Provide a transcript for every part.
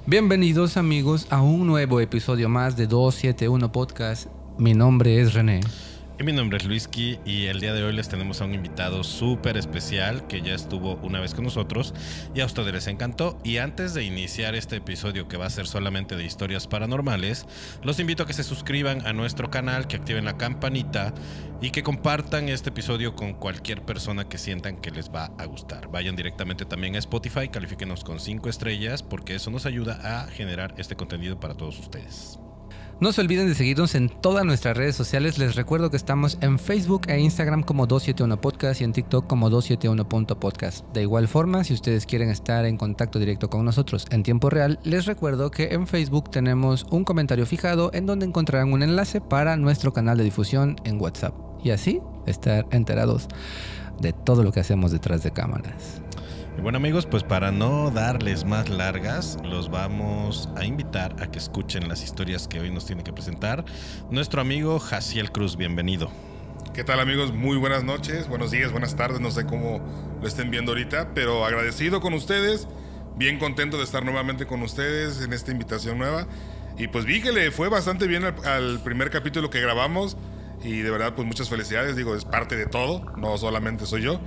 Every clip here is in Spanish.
Bienvenidos amigos a un nuevo episodio más de 271 Podcast. Mi nombre es René. Y mi nombre es Luisky y el día de hoy les tenemos a un invitado súper especial que ya estuvo una vez con nosotros y a ustedes les encantó. Y antes de iniciar este episodio, que va a ser solamente de historias paranormales, los invito a que se suscriban a nuestro canal, que activen la campanita y que compartan este episodio con cualquier persona que sientan que les va a gustar. Vayan directamente también a Spotify, califíquenos con 5 estrellas porque eso nos ayuda a generar este contenido para todos ustedes. No se olviden de seguirnos en todas nuestras redes sociales. Les recuerdo que estamos en Facebook e Instagram como 271 Podcast y en TikTok como 271.podcast. De igual forma, si ustedes quieren estar en contacto directo con nosotros en tiempo real, les recuerdo que en Facebook tenemos un comentario fijado en donde encontrarán un enlace para nuestro canal de difusión en WhatsApp. Y así estar enterados de todo lo que hacemos detrás de cámaras. Y bueno amigos, pues para no darles más largas, los vamos a invitar a que escuchen las historias que hoy nos tiene que presentar nuestro amigo Jaciel Cruz. Bienvenido. ¿Qué tal amigos? Muy buenas noches, buenos días, buenas tardes, no sé cómo lo estén viendo ahorita, pero agradecido con ustedes, bien contento de estar nuevamente con ustedes en esta invitación nueva. Y pues vi que le fue bastante bien al primer capítulo que grabamos y de verdad pues muchas felicidades, digo, es parte de todo, no solamente soy yo.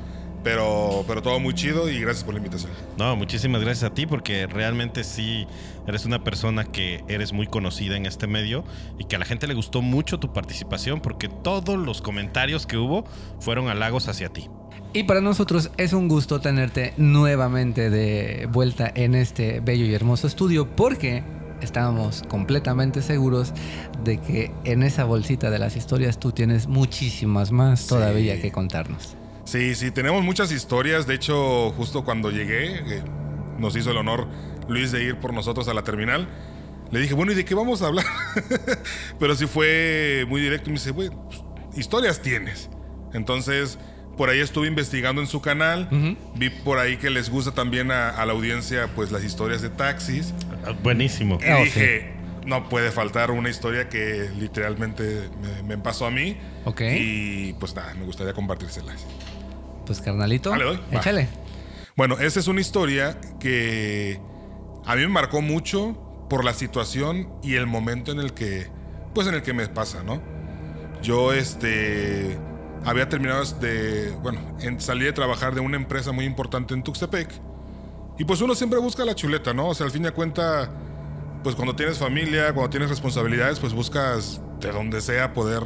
Pero todo muy chido y gracias por la invitación. No, muchísimas gracias a ti porque realmente sí eres una persona que eres muy conocida en este medio y que a la gente le gustó mucho tu participación porque todos los comentarios que hubo fueron halagos hacia ti. Y para nosotros es un gusto tenerte nuevamente de vuelta en este bello y hermoso estudio porque estábamos completamente seguros de que en esa bolsita de las historias tú tienes muchísimas más todavía que contarnos. Sí, tenemos muchas historias. De hecho, justo cuando llegué, nos hizo el honor Luis de ir por nosotros a la terminal. Le dije, bueno, ¿y de qué vamos a hablar? Pero sí fue muy directo. Me dice, güey, pues, historias tienes. Entonces, por ahí estuve investigando en su canal. Vi por ahí que les gusta también a la audiencia, pues, las historias de taxis. Buenísimo. Y dije, no puede faltar una historia que literalmente me pasó a mí. Ok. Y pues nada, me gustaría compartírselas. Pues carnalito, Dale, échale. Bueno, esa es una historia que a mí me marcó mucho por la situación y el momento en el que me pasa, ¿no? Yo había terminado salí de trabajar de una empresa muy importante en Tuxtepec. Y pues uno siempre busca la chuleta, ¿no? O sea, al fin y al cuenta, pues cuando tienes familia, cuando tienes responsabilidades, pues buscas de donde sea poder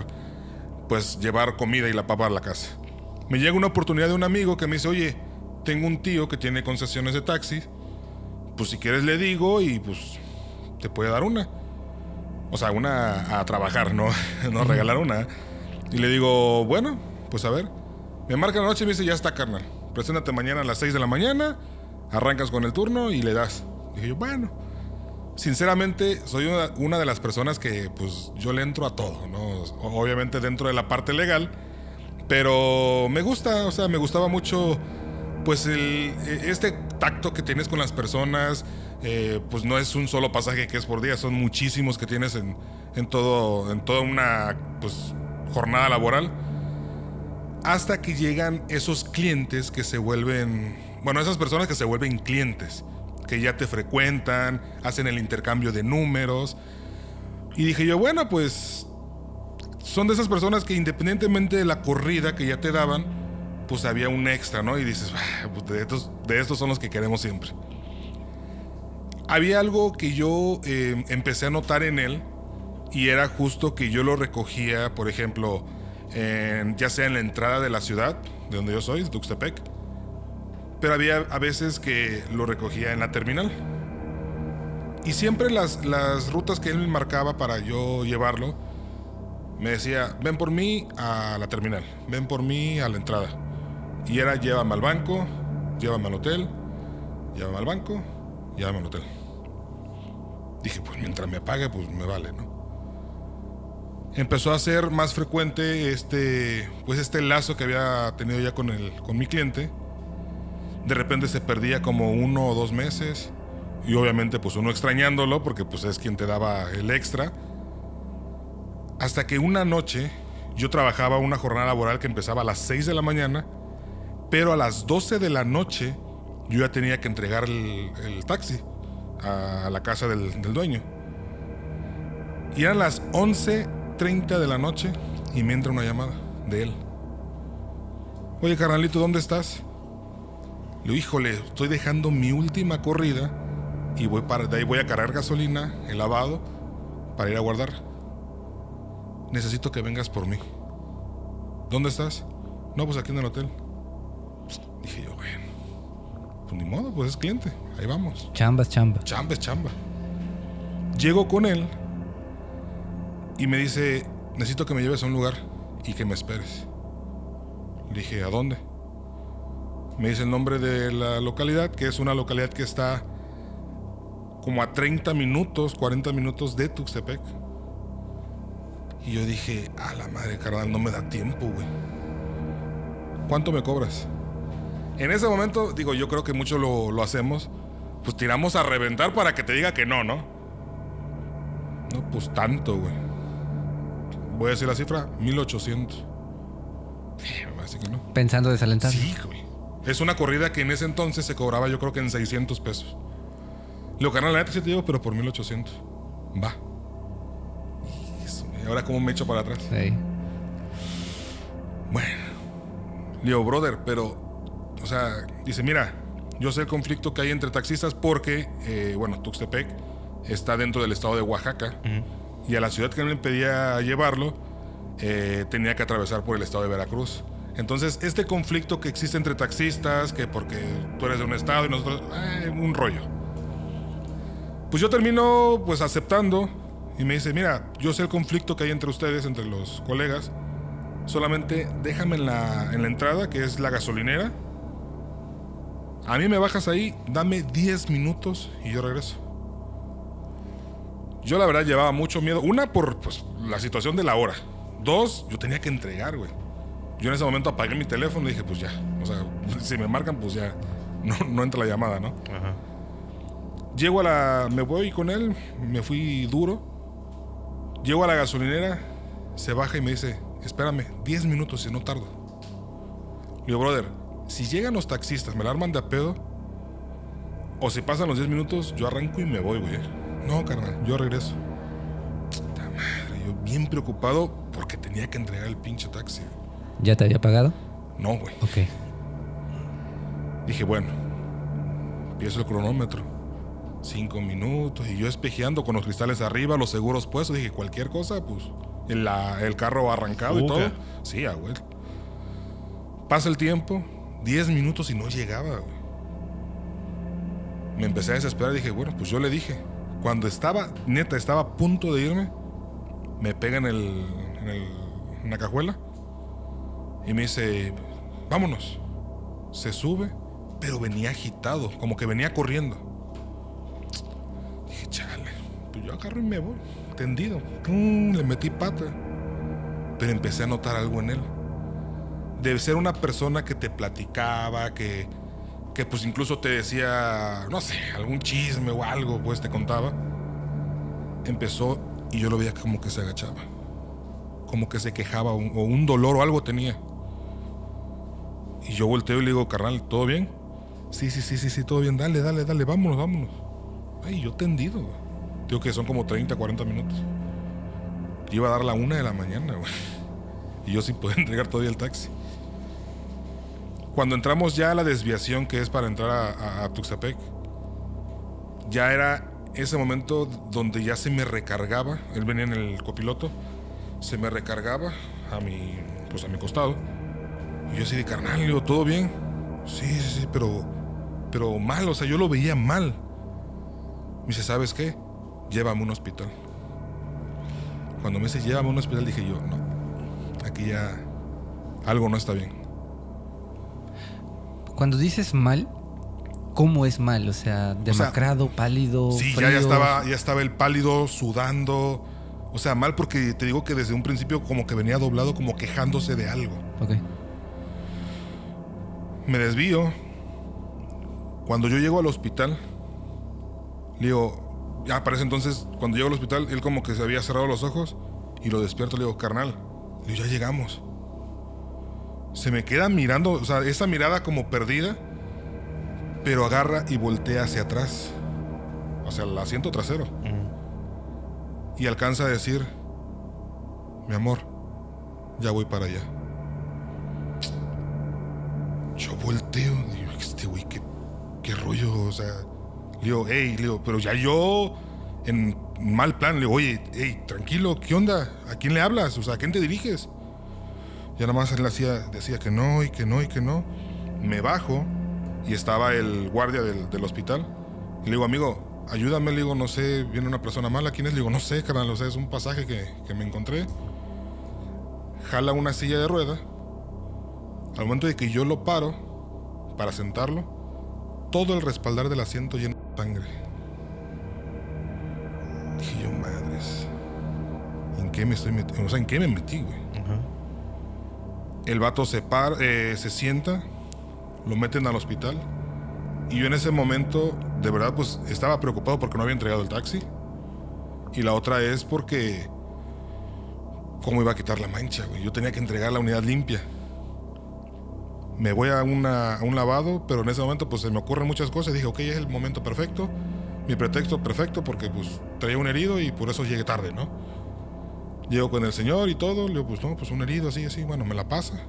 pues llevar comida y la papa a la casa. Me llega una oportunidad de un amigo que me dice, oye, tengo un tío que tiene concesiones de taxi, pues si quieres le digo y pues te puede dar una. O sea, una a trabajar, no regalar una. Y le digo, bueno, pues a ver. Me marca la noche y me dice, ya está, carnal. Preséntate mañana a las 6 de la mañana, arrancas con el turno y le das. Dije yo, bueno. Sinceramente, soy una de las personas que pues yo le entro a todo, ¿no? Obviamente dentro de la parte legal, pero me gusta, o sea, me gustaba mucho pues este tacto que tienes con las personas. Pues no es un solo pasaje que es por día, son muchísimos que tienes en toda una pues jornada laboral, hasta que llegan esos clientes que se vuelven, bueno, esas personas que se vuelven clientes, que ya te frecuentan, hacen el intercambio de números. Y dije yo, bueno, pues son de esas personas que independientemente de la corrida que ya te daban, pues había un extra, ¿no? Y dices, pues de estos son los que queremos siempre. Había algo que yo empecé a notar en él, y era justo que yo lo recogía, por ejemplo, ya sea en la entrada de la ciudad, de donde yo soy, de Tuxtepec, pero había a veces que lo recogía en la terminal. Y siempre las rutas que él me marcaba para yo llevarlo, me decía, ven por mí a la terminal, ven por mí a la entrada. Y era, llévame al banco, llévame al hotel, llévame al banco, llévame al hotel. Dije, pues mientras me pague, pues me vale, ¿no? Empezó a ser más frecuente este lazo que había tenido ya con mi cliente. De repente se perdía como 1 o 2 meses. Y obviamente pues uno extrañándolo porque pues es quien te daba el extra. Hasta que una noche yo trabajaba una jornada laboral que empezaba a las 6 de la mañana, pero a las 12 de la noche yo ya tenía que entregar el taxi a la casa del dueño. Y eran las 11:30 de la noche y me entra una llamada de él. Oye, carnalito, ¿dónde estás? Le digo, híjole, estoy dejando mi última corrida y de ahí voy a cargar gasolina, el lavado, para ir a guardar. Necesito que vengas por mí. ¿Dónde estás? No, pues aquí en el hotel. Dije yo, bueno, pues ni modo, pues es cliente, ahí vamos. Chamba es chamba. Chamba es chamba. Llego con él y me dice, necesito que me lleves a un lugar y que me esperes. Le dije, ¿a dónde? Me dice el nombre de la localidad, que es una localidad que está como a 30 minutos, 40 minutos de Tuxtepec. Y yo dije, a la madre, carnal, no me da tiempo, güey. ¿Cuánto me cobras? En ese momento, digo, yo creo que mucho lo hacemos, pues tiramos a reventar para que te diga que no, ¿no? No, pues tanto, güey. Voy a decir la cifra, 1,800. Así que no. Pensando desalentar. Sí, güey. Es una corrida que en ese entonces se cobraba, yo creo que en 600 pesos. Lo carnal, la neta sí te digo, pero por 1,800. Va. Y ahora, ¿cómo me echo para atrás? Sí. Bueno. Le digo, brother, pero, o sea, dice, mira, yo sé el conflicto que hay entre taxistas porque, bueno, Tuxtepec está dentro del estado de Oaxaca. Y a la ciudad que me pedía llevarlo, tenía que atravesar por el estado de Veracruz. Entonces, este conflicto que existe entre taxistas, que porque tú eres de un estado y nosotros, un rollo. Pues yo termino pues aceptando y me dice, mira, yo sé el conflicto que hay entre ustedes, entre los colegas. Solamente déjame en la entrada, que es la gasolinera. A mí me bajas ahí, dame 10 minutos y yo regreso. Yo la verdad llevaba mucho miedo. Una, por pues, la situación de la hora. Dos, yo tenía que entregar, güey. Yo en ese momento apagué mi teléfono y dije, pues ya. O sea, si me marcan, pues ya. No entra la llamada, ¿no? Ajá. Llego me voy con él, me fui duro. Llego a la gasolinera, se baja y me dice, espérame, 10 minutos si no tardo. Le digo, brother, si llegan los taxistas, me la arman de a pedo, o si pasan los 10 minutos, yo arranco y me voy, güey. No, carnal, yo regreso. Puta madre, yo bien preocupado porque tenía que entregar el pinche taxi. ¿Ya te había pagado? No, güey. Ok. Dije, bueno, empiezo el cronómetro. 5 minutos y yo espejeando con los cristales arriba, los seguros puestos. Dije, cualquier cosa, pues el carro arrancado y todo. Sí, güey. Pasa el tiempo, 10 minutos y no llegaba, güey. Me empecé a desesperar y dije, bueno, pues yo le dije. Cuando estaba a punto de irme, me pega en la cajuela y me dice, vámonos. Se sube, pero venía agitado, como que venía corriendo. Dije, chale, pues yo agarro y me voy, tendido. Le metí pata. Pero empecé a notar algo en él. Debe ser una persona que te platicaba, que pues incluso te decía, no sé, algún chisme o algo, pues te contaba. Empezó y yo lo veía como que se agachaba. Como que se quejaba o un dolor o algo tenía. Y yo volteo y le digo, carnal, ¿todo bien? Sí, todo bien, dale, vámonos. Ay, yo tendido, güey. Digo que son como 30, 40 minutos. Iba a dar la 1 de la mañana, güey. Y yo sin poder entregar todavía el taxi. Cuando entramos ya a la desviación que es para entrar a Tuxtepec, ya era ese momento donde ya se me recargaba. Él venía en el copiloto. Se me recargaba a mi costado. Y yo así de, carnal, le digo, ¿todo bien? Sí, pero mal, o sea, yo lo veía mal. Me dice, ¿sabes qué? Llévame a un hospital. Cuando me dice, llévame a un hospital, dije yo, no, aquí ya algo no está bien. Cuando dices mal, ¿cómo es mal? O sea, demacrado, pálido, sí, frío. ya estaba el pálido, sudando. O sea, mal porque te digo que desde un principio como que venía doblado, como quejándose de algo. Ok. Me desvío. Cuando yo llego al hospital, le digo, ya para ese entonces, cuando llego al hospital, él como que se había cerrado los ojos y lo despierto, le digo, carnal, le digo, ya llegamos. Se me queda mirando, o sea, esa mirada como perdida, pero agarra y voltea hacia atrás. o sea, el asiento trasero. Y alcanza a decir: mi amor, ya voy para allá. Yo volteo, digo, este güey, ¿qué rollo? O sea, le digo, pero ya yo, en mal plan, le digo, oye, tranquilo, ¿qué onda? ¿A quién le hablas? O sea, ¿a quién te diriges? Ya nada más él decía que no, y que no, y que no. Me bajo y estaba el guardia del hospital. Y le digo, amigo, ayúdame, le digo, no sé, viene una persona mala, ¿quién es? Le digo, no sé, carnal, o sea, es un pasaje que me encontré. Jala una silla de rueda. Al momento de que yo lo paro para sentarlo, todo el respaldar del asiento lleno de sangre. Dije yo, madres, ¿en qué me estoy metiendo? O sea, ¿en qué me metí, güey? El vato se sienta, lo meten al hospital. Y yo en ese momento, de verdad, pues estaba preocupado porque no había entregado el taxi. Y la otra es porque, ¿cómo iba a quitar la mancha, güey? Yo tenía que entregar la unidad limpia. Me voy a un lavado, pero en ese momento pues se me ocurren muchas cosas. Dije, ok, es el momento perfecto, mi pretexto perfecto, porque pues traía un herido y por eso llegué tarde, ¿no? Llego con el señor y todo, le digo, pues no, pues un herido, así, bueno, me la pasa.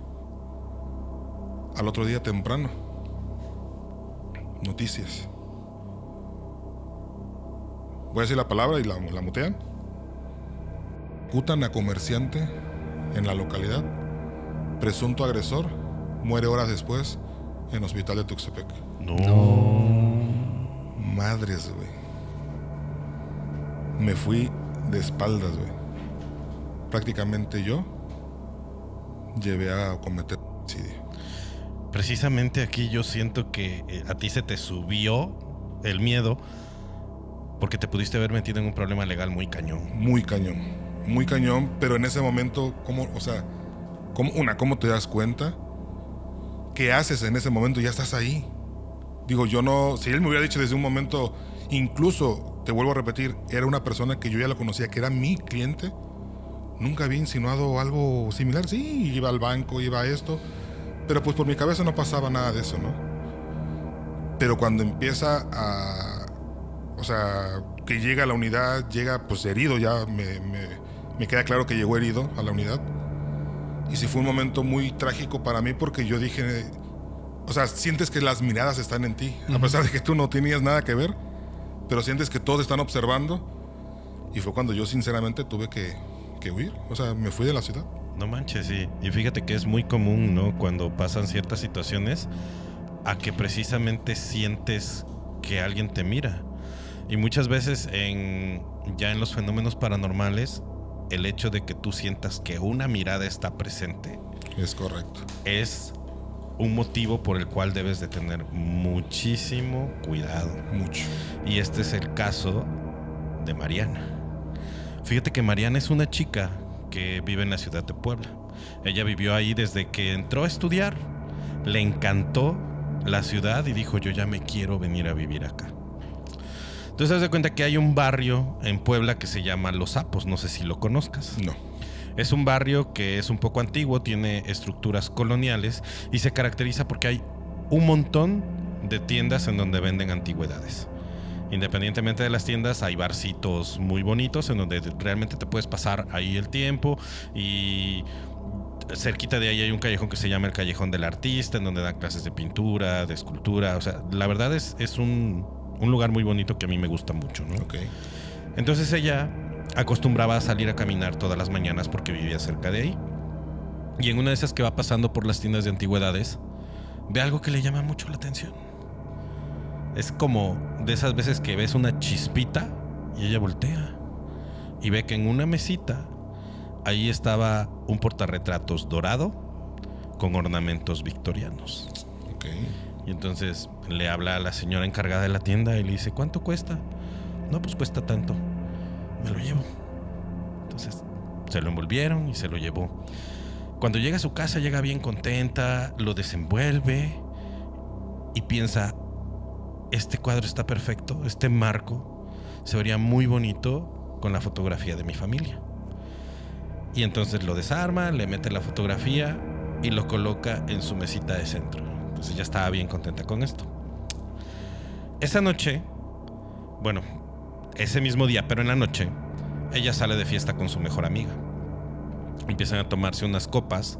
Al otro día temprano, noticias. Voy a decir la palabra y la mutean. Ejecutan a comerciante en la localidad. Presunto agresor muere horas después en hospital de Tuxtepec. No. Madres, güey. Me fui de espaldas, güey. Prácticamente yo llevé a cometer suicidio. Precisamente aquí yo siento que a ti se te subió el miedo porque te pudiste haber metido en un problema legal muy cañón. Muy cañón, pero en ese momento, ¿cómo te das cuenta? ¿Qué haces en ese momento? Ya estás ahí. Digo, yo no... Si él me hubiera dicho desde un momento, incluso, te vuelvo a repetir, era una persona que yo ya lo conocía, que era mi cliente, nunca había insinuado algo similar. Sí, iba al banco, iba a esto, pero pues por mi cabeza no pasaba nada de eso, ¿no? Pero cuando empieza a... O sea, que llega a la unidad, llega pues herido, ya me queda claro que llegó herido a la unidad. Y sí fue un momento muy trágico para mí porque yo dije... O sea, sientes que las miradas están en ti, a pesar de que tú no tenías nada que ver, pero sientes que todos están observando. Y fue cuando yo sinceramente tuve que huir. O sea, me fui de la ciudad. No manches, sí. Y fíjate que es muy común, ¿no? Cuando pasan ciertas situaciones, a que precisamente sientes que alguien te mira. Y muchas veces ya en los fenómenos paranormales, el hecho de que tú sientas que una mirada está presente es correcto. Es un motivo por el cual debes de tener muchísimo cuidado. Mucho. Y este es el caso de Mariana. Fíjate que Mariana es una chica que vive en la ciudad de Puebla. Ella vivió ahí desde que entró a estudiar. Le encantó la ciudad y dijo, yo ya me quiero venir a vivir acá. Entonces, haz de cuenta que hay un barrio en Puebla que se llama Los Sapos. No sé si lo conozcas. No. Es un barrio que es un poco antiguo, tiene estructuras coloniales y se caracteriza porque hay un montón de tiendas en donde venden antigüedades. Independientemente de las tiendas, hay barcitos muy bonitos en donde realmente te puedes pasar ahí el tiempo. Y cerquita de ahí hay un callejón que se llama el Callejón del Artista, en donde dan clases de pintura, de escultura. O sea, la verdad es un lugar muy bonito que a mí me gusta mucho, ¿no? Okay. Entonces ella acostumbraba a salir a caminar todas las mañanas porque vivía cerca de ahí. Y en una de esas que va pasando por las tiendas de antigüedades, ve algo que le llama mucho la atención. Es como de esas veces que ves una chispita y ella voltea y ve que en una mesita ahí estaba un portarretratos dorado con ornamentos victorianos. Okay. Y entonces le habla a la señora encargada de la tienda y le dice, ¿cuánto cuesta? No, pues cuesta tanto. Me lo llevo. Entonces se lo envolvieron y se lo llevó. Cuando llega a su casa llega bien contenta, lo desenvuelve y piensa, este cuadro está perfecto, este marco se vería muy bonito con la fotografía de mi familia. Y entonces lo desarma, le mete la fotografía y lo coloca en su mesita de centro. Entonces ella estaba bien contenta con esto. Esa noche, bueno, ese mismo día, pero en la noche, ella sale de fiesta con su mejor amiga. Empiezan a tomarse unas copas,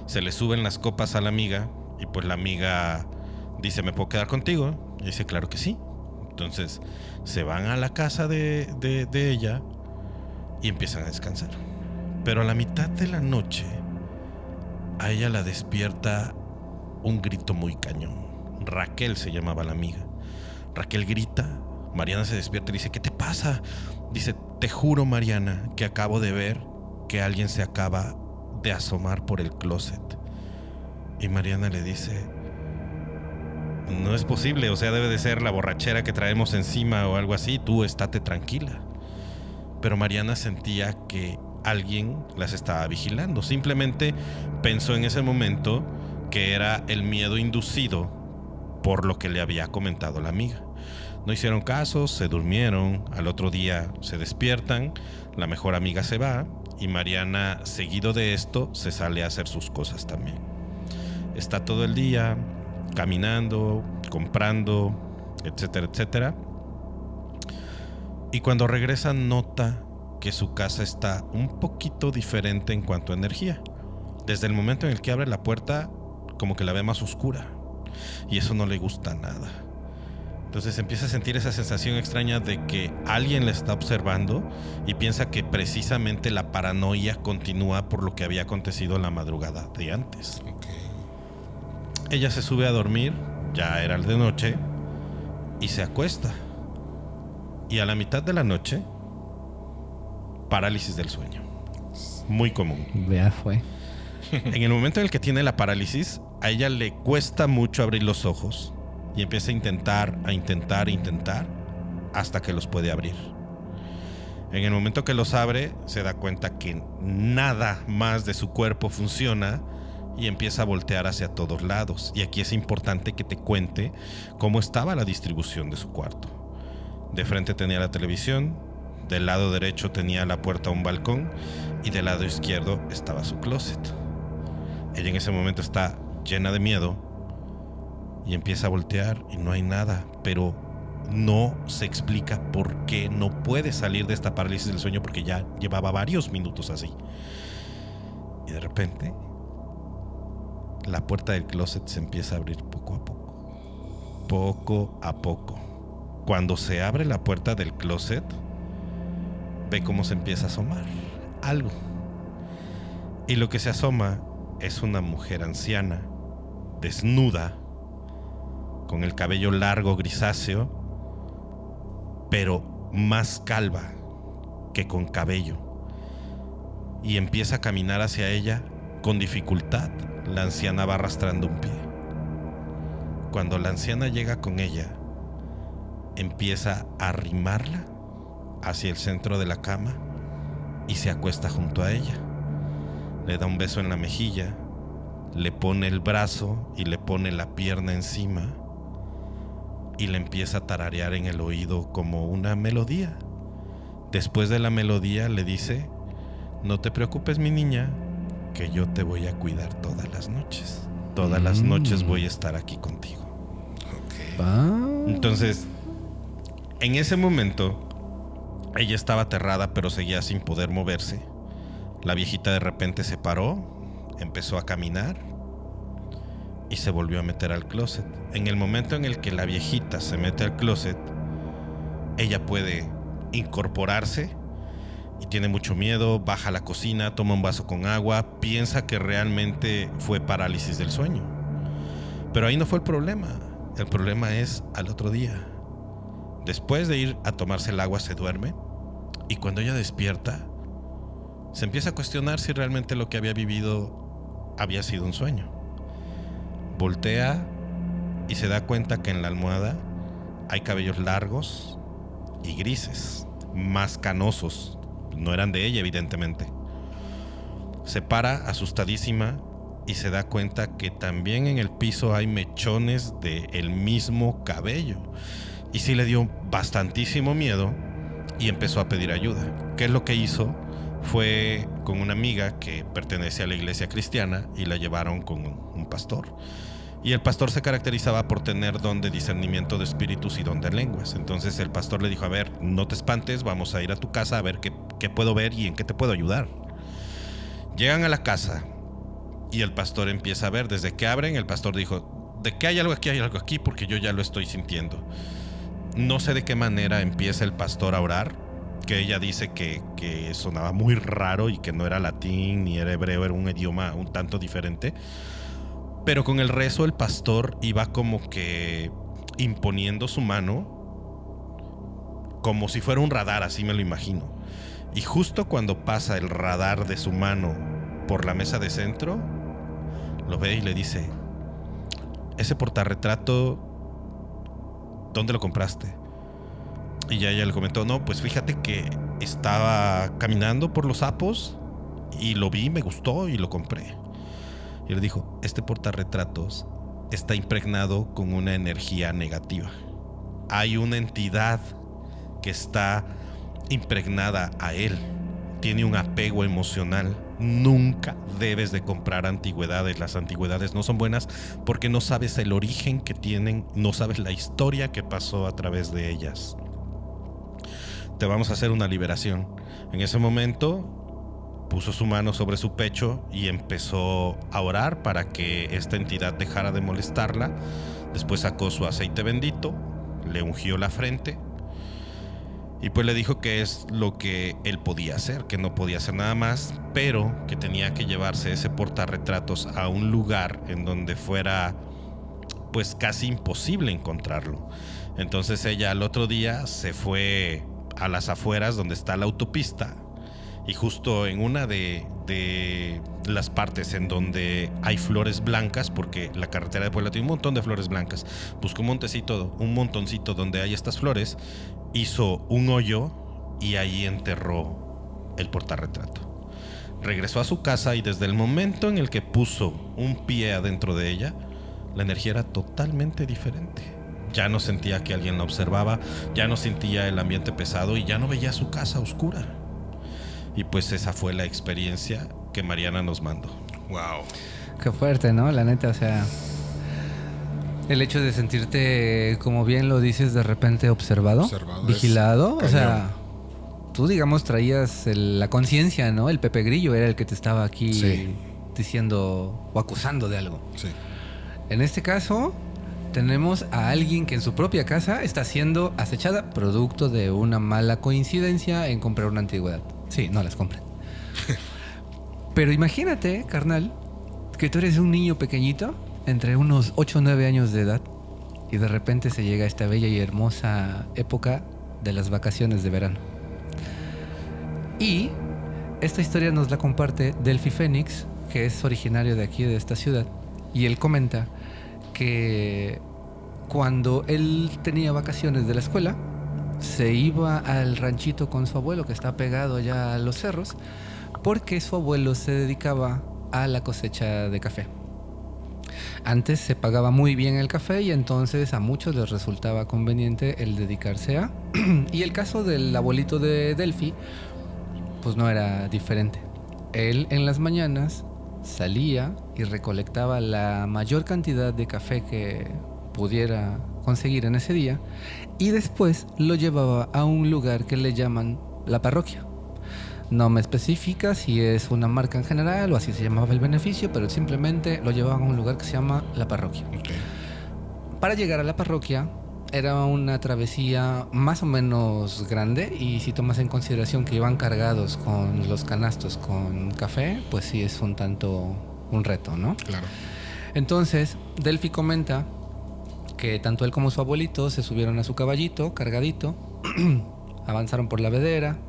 se le suben las copas a la amiga y pues la amiga dice, ¿me puedo quedar contigo? Y dice, claro que sí. Entonces se van a la casa de ella y empiezan a descansar. Pero a la mitad de la noche a ella la despierta un grito muy cañón. Raquel se llamaba la amiga. Raquel grita, Mariana se despierta y dice, ¿qué te pasa? Dice, te juro, Mariana, que acabo de ver que alguien se acaba de asomar por el closet. Y Mariana le dice, no es posible, o sea, debe de ser la borrachera que traemos encima o algo así, tú estate tranquila. Pero Mariana sentía que alguien las estaba vigilando. Simplemente pensó en ese momento que era el miedo inducido por lo que le había comentado la amiga. No hicieron caso, se durmieron, al otro día se despiertan, la mejor amiga se va y Mariana, seguido de esto, se sale a hacer sus cosas también. Está todo el día caminando, comprando, etcétera, etcétera. Y cuando regresa nota que su casa está un poquito diferente en cuanto a energía. Desde el momento en el que abre la puerta, como que la ve más oscura. Y eso no le gusta nada. Entonces empieza a sentir esa sensación extraña de que alguien la está observando y piensa que precisamente la paranoia continúa por lo que había acontecido la madrugada de antes. Ella se sube a dormir, ya era de noche, y se acuesta. Y a la mitad de la noche, parálisis del sueño. Muy común. Ya fue. En el momento en el que tiene la parálisis, a ella le cuesta mucho abrir los ojos y empieza a intentar, hasta que los puede abrir. En el momento que los abre, se da cuenta que nada más de su cuerpo funciona y empieza a voltear hacia todos lados. Y aquí es importante que te cuente cómo estaba la distribución de su cuarto. De frente tenía la televisión, del lado derecho tenía la puerta a un balcón y del lado izquierdo estaba su closet. Ella en ese momento está llena de miedo y empieza a voltear y no hay nada, pero no se explica por qué no puede salir de esta parálisis del sueño, porque ya llevaba varios minutos así. Y de repente la puerta del closet se empieza a abrir poco a poco. Poco a poco. Cuando se abre la puerta del closet, ve cómo se empieza a asomar algo. Y lo que se asoma es una mujer anciana, desnuda, con el cabello largo grisáceo, pero más calva que con cabello. Y empieza a caminar hacia ella con dificultad. La anciana va arrastrando un pie. Cuando la anciana llega con ella, empieza a arrimarla hacia el centro de la cama y se acuesta junto a ella. Le da un beso en la mejilla, le pone el brazo y le pone la pierna encima y le empieza a tararear en el oído como una melodía. Después de la melodía le dice: no te preocupes, mi niña, que yo te voy a cuidar todas las noches. Todas las noches voy a estar aquí contigo. Entonces, en ese momento, ella estaba aterrada, pero seguía sin poder moverse. La viejita de repente se paró, empezó a caminar y se volvió a meter al closet. En el momento en el que la viejita se mete al closet, ella puede incorporarse y tiene mucho miedo, baja a la cocina, toma un vaso con agua, piensa que realmente fue parálisis del sueño. Pero ahí no fue el problema. El problema es al otro día. Después de ir a tomarse el agua, se duerme, y cuando ella despierta, se empieza a cuestionar si realmente lo que había vivido había sido un sueño. Voltea y se da cuenta que en la almohada hay cabellos largos y grises, más canosos. No eran de ella, evidentemente. Se para asustadísima y se da cuenta que también en el piso hay mechones del mismo cabello. Y sí le dio bastantísimo miedo y empezó a pedir ayuda. ¿Qué es lo que hizo? Fue con una amiga que pertenece a la iglesia cristiana y la llevaron con un pastor. Y el pastor se caracterizaba por tener don de discernimiento de espíritus y don de lenguas. Entonces el pastor le dijo, a ver, no te espantes, vamos a ir a tu casa a ver qué puedo ver y en qué te puedo ayudar. Llegan a la casa y el pastor empieza a ver. Desde que abren, el pastor dijo, de que hay algo aquí, porque yo ya lo estoy sintiendo. No sé de qué manera empieza el pastor a orar, que ella dice que sonaba muy raro y que no era latín ni era hebreo, era un idioma un tanto diferente. Pero con el rezo el pastor iba como que imponiendo su mano como si fuera un radar, así me lo imagino. Y justo cuando pasa el radar de su mano por la mesa de centro, lo ve y le dice, ese portarretrato, ¿dónde lo compraste? Y ya ella le comentó, no, pues fíjate que estaba caminando por los sapos y lo vi, me gustó y lo compré. Y le dijo, este portarretratos está impregnado con una energía negativa. Hay una entidad que está impregnada a él. Tiene un apego emocional. Nunca debes de comprar antigüedades. Las antigüedades no son buenas porque no sabes el origen que tienen, no sabes la historia que pasó a través de ellas. Te vamos a hacer una liberación. En ese momento puso su mano sobre su pecho y empezó a orar para que esta entidad dejara de molestarla. Después sacó su aceite bendito, le ungió la frente y pues le dijo que es lo que él podía hacer, que no podía hacer nada más, pero que tenía que llevarse ese portarretratos a un lugar en donde fuera pues casi imposible encontrarlo. Entonces ella al otro día se fue a las afueras donde está la autopista. Y justo en una de las partes en donde hay flores blancas, porque la carretera de Puebla tiene un montón de flores blancas, buscó un montoncito donde hay estas flores, hizo un hoyo y ahí enterró el portarretrato. Regresó a su casa y desde el momento en el que puso un pie adentro de ella, la energía era totalmente diferente. Ya no sentía que alguien la observaba, ya no sentía el ambiente pesado y ya no veía su casa oscura. Y pues esa fue la experiencia que Mariana nos mandó. Wow. Qué fuerte, ¿no? La neta, o sea, el hecho de sentirte, como bien lo dices, de repente observado vigilado, o sea, tú digamos traías la conciencia, ¿no? El Pepe Grillo era el que te estaba aquí diciendo o acusando de algo. Sí. En este caso, tenemos a alguien que en su propia casa está siendo acechada producto de una mala coincidencia en comprar una antigüedad. Sí, no las compren. Pero imagínate, carnal, que tú eres un niño pequeñito, entre unos 8 o 9 años de edad, y de repente se llega a esta bella y hermosa época de las vacaciones de verano. Y esta historia nos la comparte Delphi Fénix, que es originario de aquí, de esta ciudad, y él comenta que cuando él tenía vacaciones de la escuela, se iba al ranchito con su abuelo, que está pegado ya a los cerros, porque su abuelo se dedicaba a la cosecha de café. Antes se pagaba muy bien el café y entonces a muchos les resultaba conveniente el dedicarse a... Y el caso del abuelito de Delphi, pues no era diferente. Él en las mañanas salía y recolectaba la mayor cantidad de café que pudiera conseguir en ese día y después lo llevaba a un lugar que le llaman la parroquia. No me especifica si es una marca en general o así se llamaba el beneficio, pero simplemente lo llevaban a un lugar que se llama la parroquia. Okay. Para llegar a la parroquia era una travesía más o menos grande y si tomas en consideración que iban cargados con los canastos con café, pues sí es un tanto un reto, ¿no? Claro. Entonces, Delphi comenta que tanto él como su abuelito se subieron a su caballito cargadito, avanzaron por la vereda,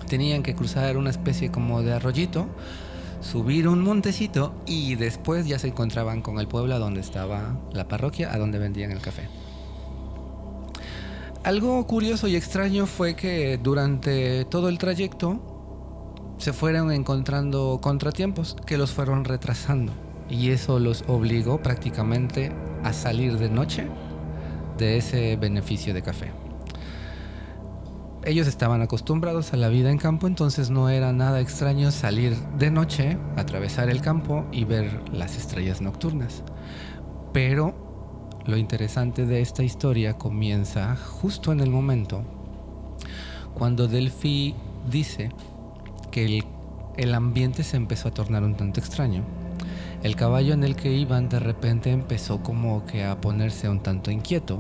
tenían que cruzar una especie como de arroyito, subir un montecito y después ya se encontraban con el pueblo donde estaba la parroquia, a donde vendían el café. Algo curioso y extraño fue que durante todo el trayecto se fueron encontrando contratiempos que los fueron retrasando. Y eso los obligó prácticamente a salir de noche de ese beneficio de café. ellos estaban acostumbrados a la vida en campo, entonces no era nada extraño salir de noche, atravesar el campo y ver las estrellas nocturnas. Pero lo interesante de esta historia comienza justo en el momento cuando Delphi dice que el ambiente se empezó a tornar un tanto extraño. El caballo en el que iban de repente empezó como que a ponerse un tanto inquieto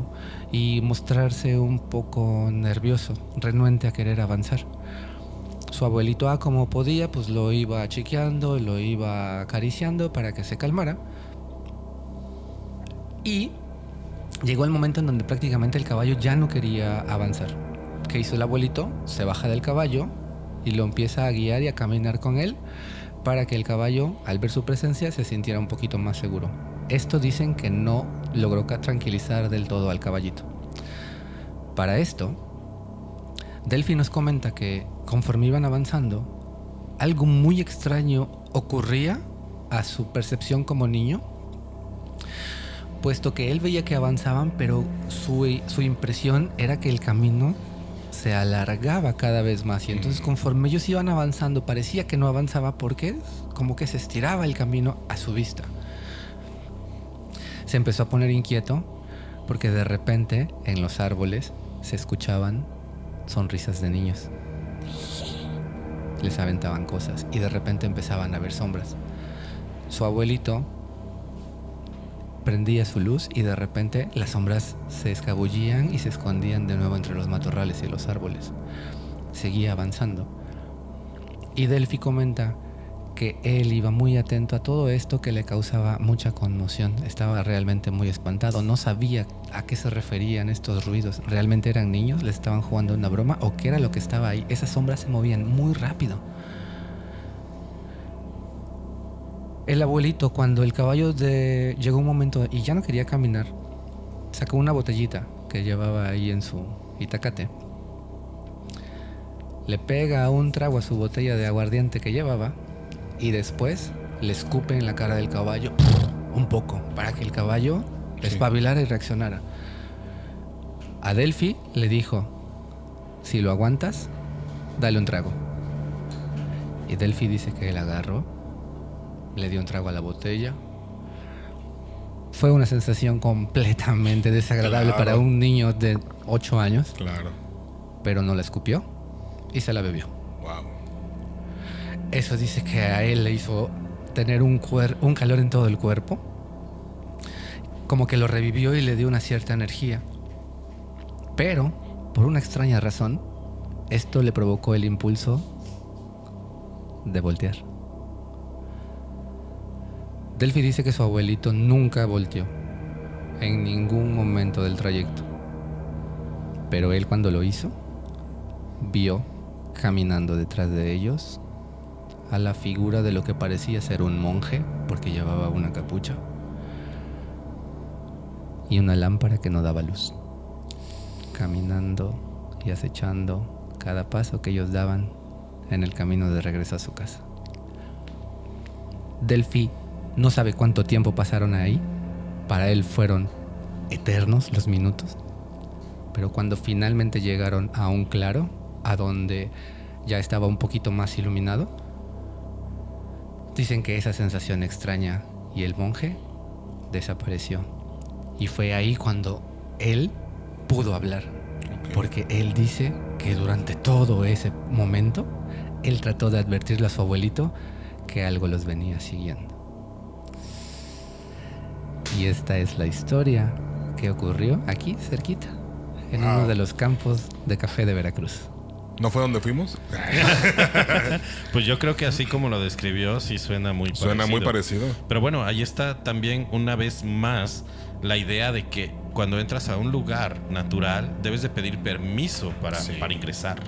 y mostrarse un poco nervioso, renuente a querer avanzar. Su abuelito A, como podía, pues lo iba chequeando, lo iba acariciando para que se calmara. Y llegó el momento en donde prácticamente el caballo ya no quería avanzar. ¿Qué hizo el abuelito? Se baja del caballo y lo empieza a guiar y a caminar con él para que el caballo, al ver su presencia, se sintiera un poquito más seguro. Esto dicen que no logró tranquilizar del todo al caballito. Para esto, Delphi nos comenta que conforme iban avanzando, algo muy extraño ocurría a su percepción como niño, puesto que él veía que avanzaban, pero su impresión era que el camino se alargaba cada vez más, y entonces conforme ellos iban avanzando parecía que no avanzaba porque como que se estiraba el camino a su vista. Se empezó a poner inquieto porque de repente en los árboles se escuchaban sonrisas de niños. Les aventaban cosas y de repente empezaban a ver sombras. Su abuelito prendía su luz y de repente las sombras se escabullían y se escondían de nuevo entre los matorrales y los árboles. Seguía avanzando. Y Delphi comenta que él iba muy atento a todo esto, que le causaba mucha conmoción. Estaba realmente muy espantado. No sabía a qué se referían estos ruidos. ¿Realmente eran niños? ¿Les estaban jugando una broma? ¿O qué era lo que estaba ahí? Esas sombras se movían muy rápido. El abuelito, cuando el caballo llegó un momento y ya no quería caminar, sacó una botellita que llevaba ahí en su itacate. Le pega un trago a su botella de aguardiente que llevaba y después le escupe en la cara del caballo un poco para que el caballo espabilara y reaccionara. A Delphi le dijo: si lo aguantas, dale un trago. Y Delphi dice que él agarró, le dio un trago a la botella. Fue una sensación completamente desagradable para un niño de 8 años. Claro. Pero no la escupió y se la bebió. Wow. Eso dice que a él le hizo tener un calor en todo el cuerpo. Como que lo revivió y le dio una cierta energía. Pero, por una extraña razón, esto le provocó el impulso de voltear. Delphi dice que su abuelito nunca volteó en ningún momento del trayecto. Pero él, cuando lo hizo, vio caminando detrás de ellos a la figura de lo que parecía ser un monje, porque llevaba una capucha y una lámpara que no daba luz, caminando y acechando cada paso que ellos daban en el camino de regreso a su casa. Delphi no sabe cuánto tiempo pasaron ahí. Para él fueron eternos los minutos. Pero cuando finalmente llegaron a un claro, a donde ya estaba un poquito más iluminado, dicen que esa sensación extraña y el monje desapareció. Y fue ahí cuando él pudo hablar. Porque él dice que durante todo ese momento él trató de advertirle a su abuelito que algo los venía siguiendo. Y esta es la historia que ocurrió aquí cerquita, en uno de los campos de café de Veracruz. ¿No fue donde fuimos? Pues yo creo que así como lo describió, sí suena muy parecido. Suena muy parecido. Pero bueno, ahí está también una vez más la idea de que cuando entras a un lugar natural debes de pedir permiso para ingresar.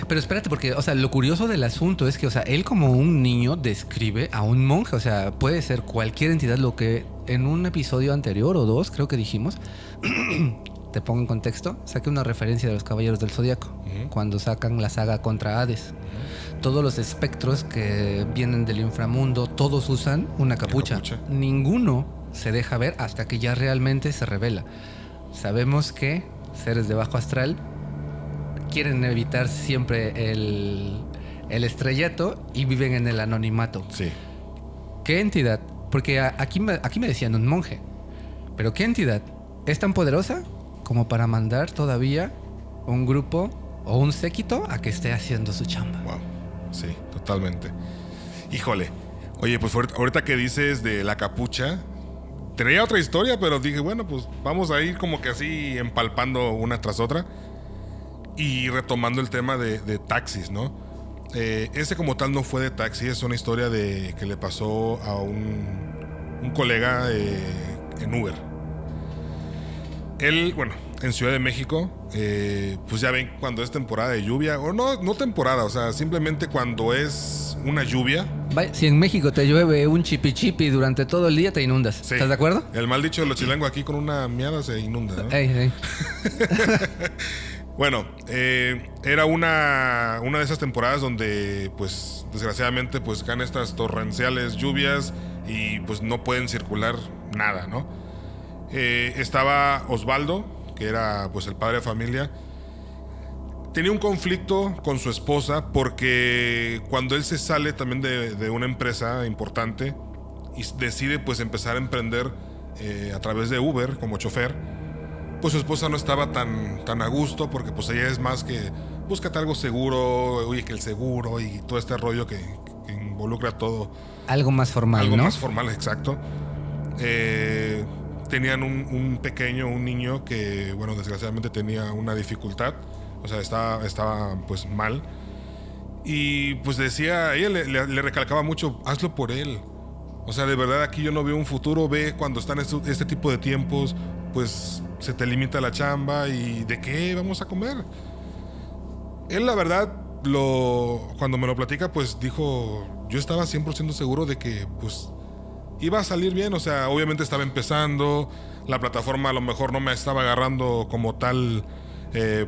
Pero espérate, porque, o sea, lo curioso del asunto es que, o sea, él como un niño describe a un monje. O sea, puede ser cualquier entidad, lo que en un episodio anterior o 2 creo que dijimos. Te pongo en contexto, saqué una referencia de los Caballeros del Zodiaco, cuando sacan la saga contra Hades. Todos los espectros que vienen del inframundo, todos usan una capucha. Ninguno se deja ver hasta que ya realmente se revela. Sabemos que seres de bajo astral quieren evitar siempre el estrellato y viven en el anonimato. Sí. ¿Qué entidad? Porque aquí me decían un monje. Pero ¿qué entidad es tan poderosa como para mandar todavía un grupo o un séquito a que esté haciendo su chamba? Wow. Sí, totalmente. Híjole. Oye, pues ahorita que dices de la capucha, tenía otra historia, pero dije, bueno, pues vamos a ir como que así empalpando una tras otra y retomando el tema de taxis, ¿no? Ese como tal no fue de taxi, es una historia que le pasó a un colega en Uber. Él, bueno, en Ciudad de México, pues ya ven cuando es temporada de lluvia, o no temporada, o sea, simplemente cuando es una lluvia. Si en México te llueve un chipi durante todo el día, te inundas. Sí. ¿Estás de acuerdo? El mal dicho de los chilangos, aquí con una miada se inunda, ¿no? Ey. Bueno, era una de esas temporadas donde, pues, desgraciadamente, pues, caen estas torrenciales lluvias y, pues, no pueden circular nada, ¿no? Estaba Osvaldo, que era, pues, el padre de familia. Tenía un conflicto con su esposa porque cuando él se sale también de una empresa importante y decide, pues, empezar a emprender a través de Uber como chofer, pues su esposa no estaba tan a gusto porque pues ella es más que búscate algo seguro, oye, que el seguro y todo este rollo que involucra todo. Algo más formal, algo ¿no? Más formal, exacto. Tenían un niño que, bueno, desgraciadamente tenía una dificultad, o sea, estaba pues mal. Y pues decía, ella le recalcaba mucho, hazlo por él. O sea, de verdad aquí yo no veo un futuro, ve cuando están este tipo de tiempos, pues se te limita la chamba y ¿de qué vamos a comer? Él, la verdad, cuando me lo platica, pues dijo, yo estaba 100% seguro de que pues iba a salir bien. O sea, obviamente estaba empezando, la plataforma a lo mejor no me estaba agarrando como tal,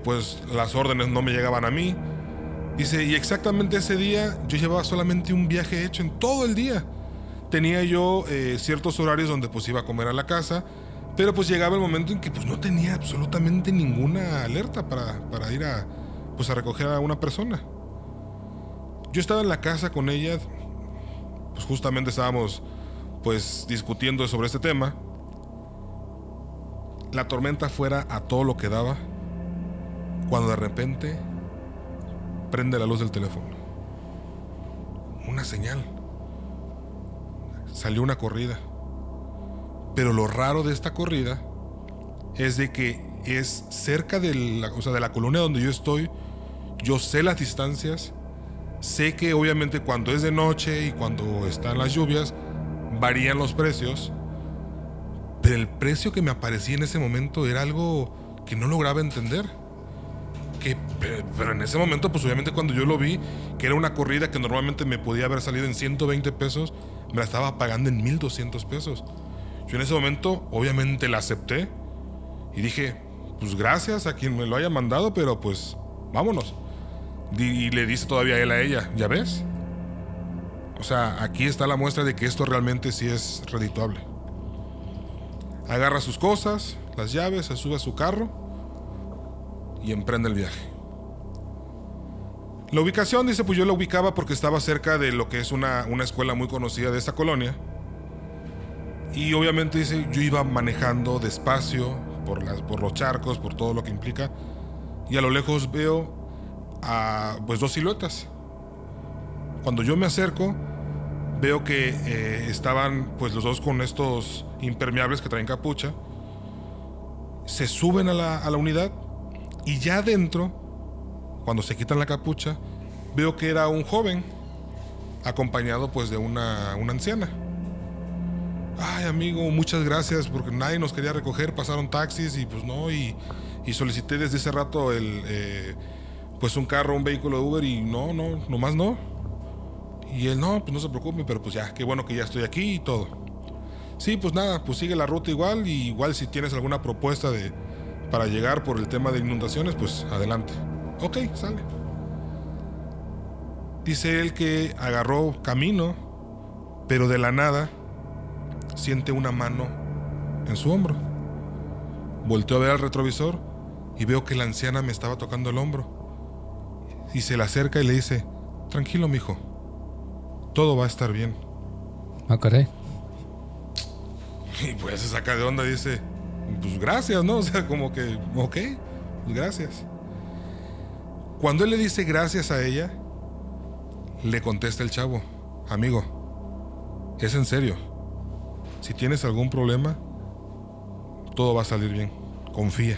pues las órdenes no me llegaban a mí. Dice, y exactamente ese día yo llevaba solamente un viaje hecho en todo el día. Tenía yo ciertos horarios donde pues iba a comer a la casa, pero pues llegaba el momento en que pues no tenía absolutamente ninguna alerta para ir a recoger a una persona. Yo estaba en la casa con ella, pues justamente estábamos pues discutiendo sobre este tema. La tormenta fuera a todo lo que daba, cuando de repente prende la luz del teléfono. Una señal. Salió una corrida. Pero lo raro de esta corrida es de que es cerca de la colonia donde yo estoy. Yo sé las distancias. Sé que obviamente cuando es de noche y cuando están las lluvias varían los precios. Pero el precio que me aparecía en ese momento era algo que no lograba entender. Pero en ese momento, pues obviamente cuando yo lo vi, que era una corrida que normalmente me podía haber salido en 120 pesos, me la estaba pagando en 1,200 pesos. Yo en ese momento, obviamente la acepté y dije, pues gracias a quien me lo haya mandado, pero pues vámonos. Y le dice todavía él a ella, ¿ya ves? O sea, aquí está la muestra de que esto realmente sí es redituable. Agarra sus cosas, las llaves, se sube a su carro y emprende el viaje. La ubicación, dice, pues yo la ubicaba porque estaba cerca de lo que es una escuela muy conocida de esta colonia. Y obviamente, dice, yo iba manejando despacio por los charcos, por todo lo que implica. Y a lo lejos veo pues dos siluetas. Cuando yo me acerco, veo que estaban pues los dos con estos impermeables que traen capucha. Se suben a la unidad y ya adentro, cuando se quitan la capucha, veo que era un joven acompañado pues de una anciana. Ay, amigo, muchas gracias, porque nadie nos quería recoger, pasaron taxis y pues no, y solicité desde ese rato pues un carro, un vehículo de Uber y nomás no. Y él, no, pues no se preocupe, pero pues ya, qué bueno que ya estoy aquí y todo. Sí, pues nada, pues sigue la ruta igual, y igual si tienes alguna propuesta para llegar por el tema de inundaciones, pues adelante. Ok, sale. Dice él que agarró camino, pero de la nada siente una mano en su hombro. Volteó a ver al retrovisor y veo que la anciana me estaba tocando el hombro. y se le acerca y le dice: tranquilo, mijo, todo va a estar bien. Ah, caray. Y pues se saca de onda y dice: pues gracias, ¿no? O sea, como que, ok, pues gracias. Cuando él le dice gracias a ella, le contesta el chavo: amigo, es en serio. Si tienes algún problema, todo va a salir bien. Confía.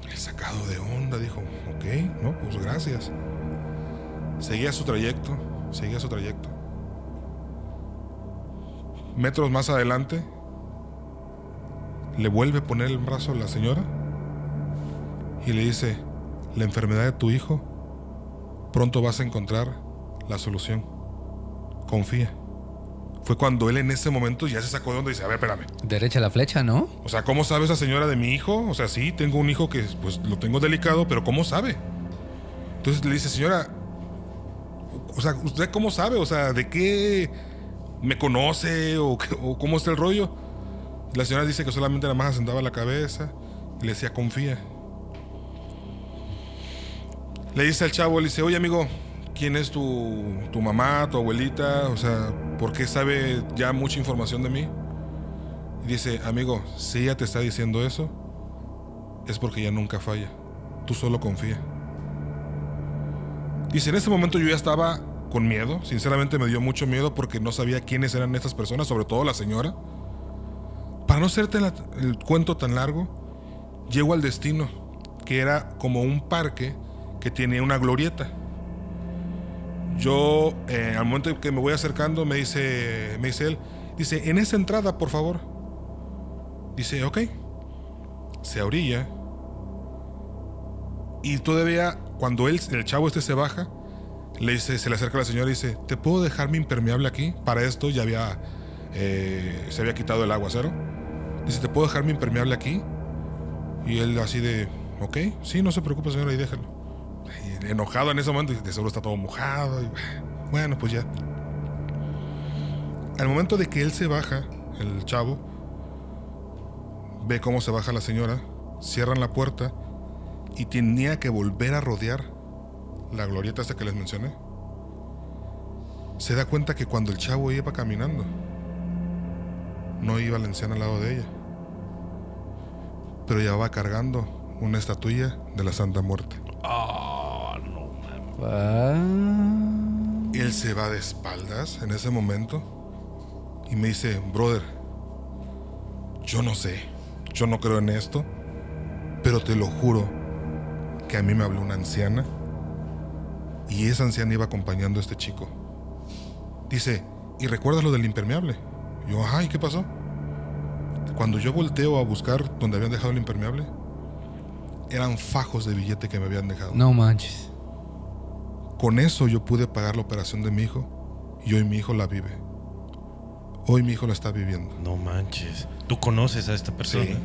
El sacado de onda dijo: ok, no, pues gracias. Seguía su trayecto. Metros más adelante, le vuelve a poner el brazo a la señora y le dice: la enfermedad de tu hijo, pronto vas a encontrar la solución. Confía. Fue cuando él en ese momento ya se sacó de onda y dice: a ver, espérame. Derecha la flecha, ¿no? O sea, ¿cómo sabe esa señora de mi hijo? O sea, sí, tengo un hijo que pues lo tengo delicado, pero ¿cómo sabe? Entonces le dice: señora, o sea, ¿usted cómo sabe? O sea, ¿de qué me conoce? ¿O cómo está el rollo? La señora dice que solamente nada más asentaba la cabeza y le decía: confía. Le dice al chavo, le dice: oye, amigo, ¿quién es tu mamá, tu abuelita? O sea, ¿por qué sabe ya mucha información de mí? Y dice: amigo, si ella te está diciendo eso, es porque ella nunca falla. Tú solo confía. Dice: en ese momento yo ya estaba con miedo. Sinceramente me dio mucho miedo porque no sabía quiénes eran estas personas, sobre todo la señora. Para no hacerte el cuento tan largo, llego al destino, que era como un parque que tiene una glorieta. Yo, al momento en que me voy acercando, me dice él, dice: en esa entrada, por favor. Dice: ok. Se orilla. Y todavía, cuando el chavo se baja, se le acerca a la señora y dice: ¿te puedo dejar mi impermeable aquí? Para esto ya se había quitado el aguacero. Dice: ¿te puedo dejar mi impermeable aquí? Y él así de: ok, sí, no se preocupe, señora, y déjalo. Y enojado en ese momento, de seguro está todo mojado. Y, bueno, pues ya. Al momento de que él se baja, el chavo ve cómo se baja la señora, cierran la puerta y tenía que volver a rodear la glorieta esta que les mencioné. Se da cuenta que cuando el chavo iba caminando, no iba la anciana al lado de ella, pero llevaba cargando una estatuilla de la Santa Muerte. No mames. Él se va de espaldas en ese momento y me dice: brother, yo no sé, yo no creo en esto, pero te lo juro que a mí me habló una anciana y esa anciana iba acompañando a este chico. Dice: ¿y recuerdas lo del impermeable? Yo: ay, ¿qué pasó? Cuando yo volteo a buscar donde habían dejado el impermeable, eran fajos de billete que me habían dejado. No manches. Con eso yo pude pagar la operación de mi hijo y hoy mi hijo la vive. Hoy mi hijo la está viviendo. No manches. ¿Tú conoces a esta persona? Sí.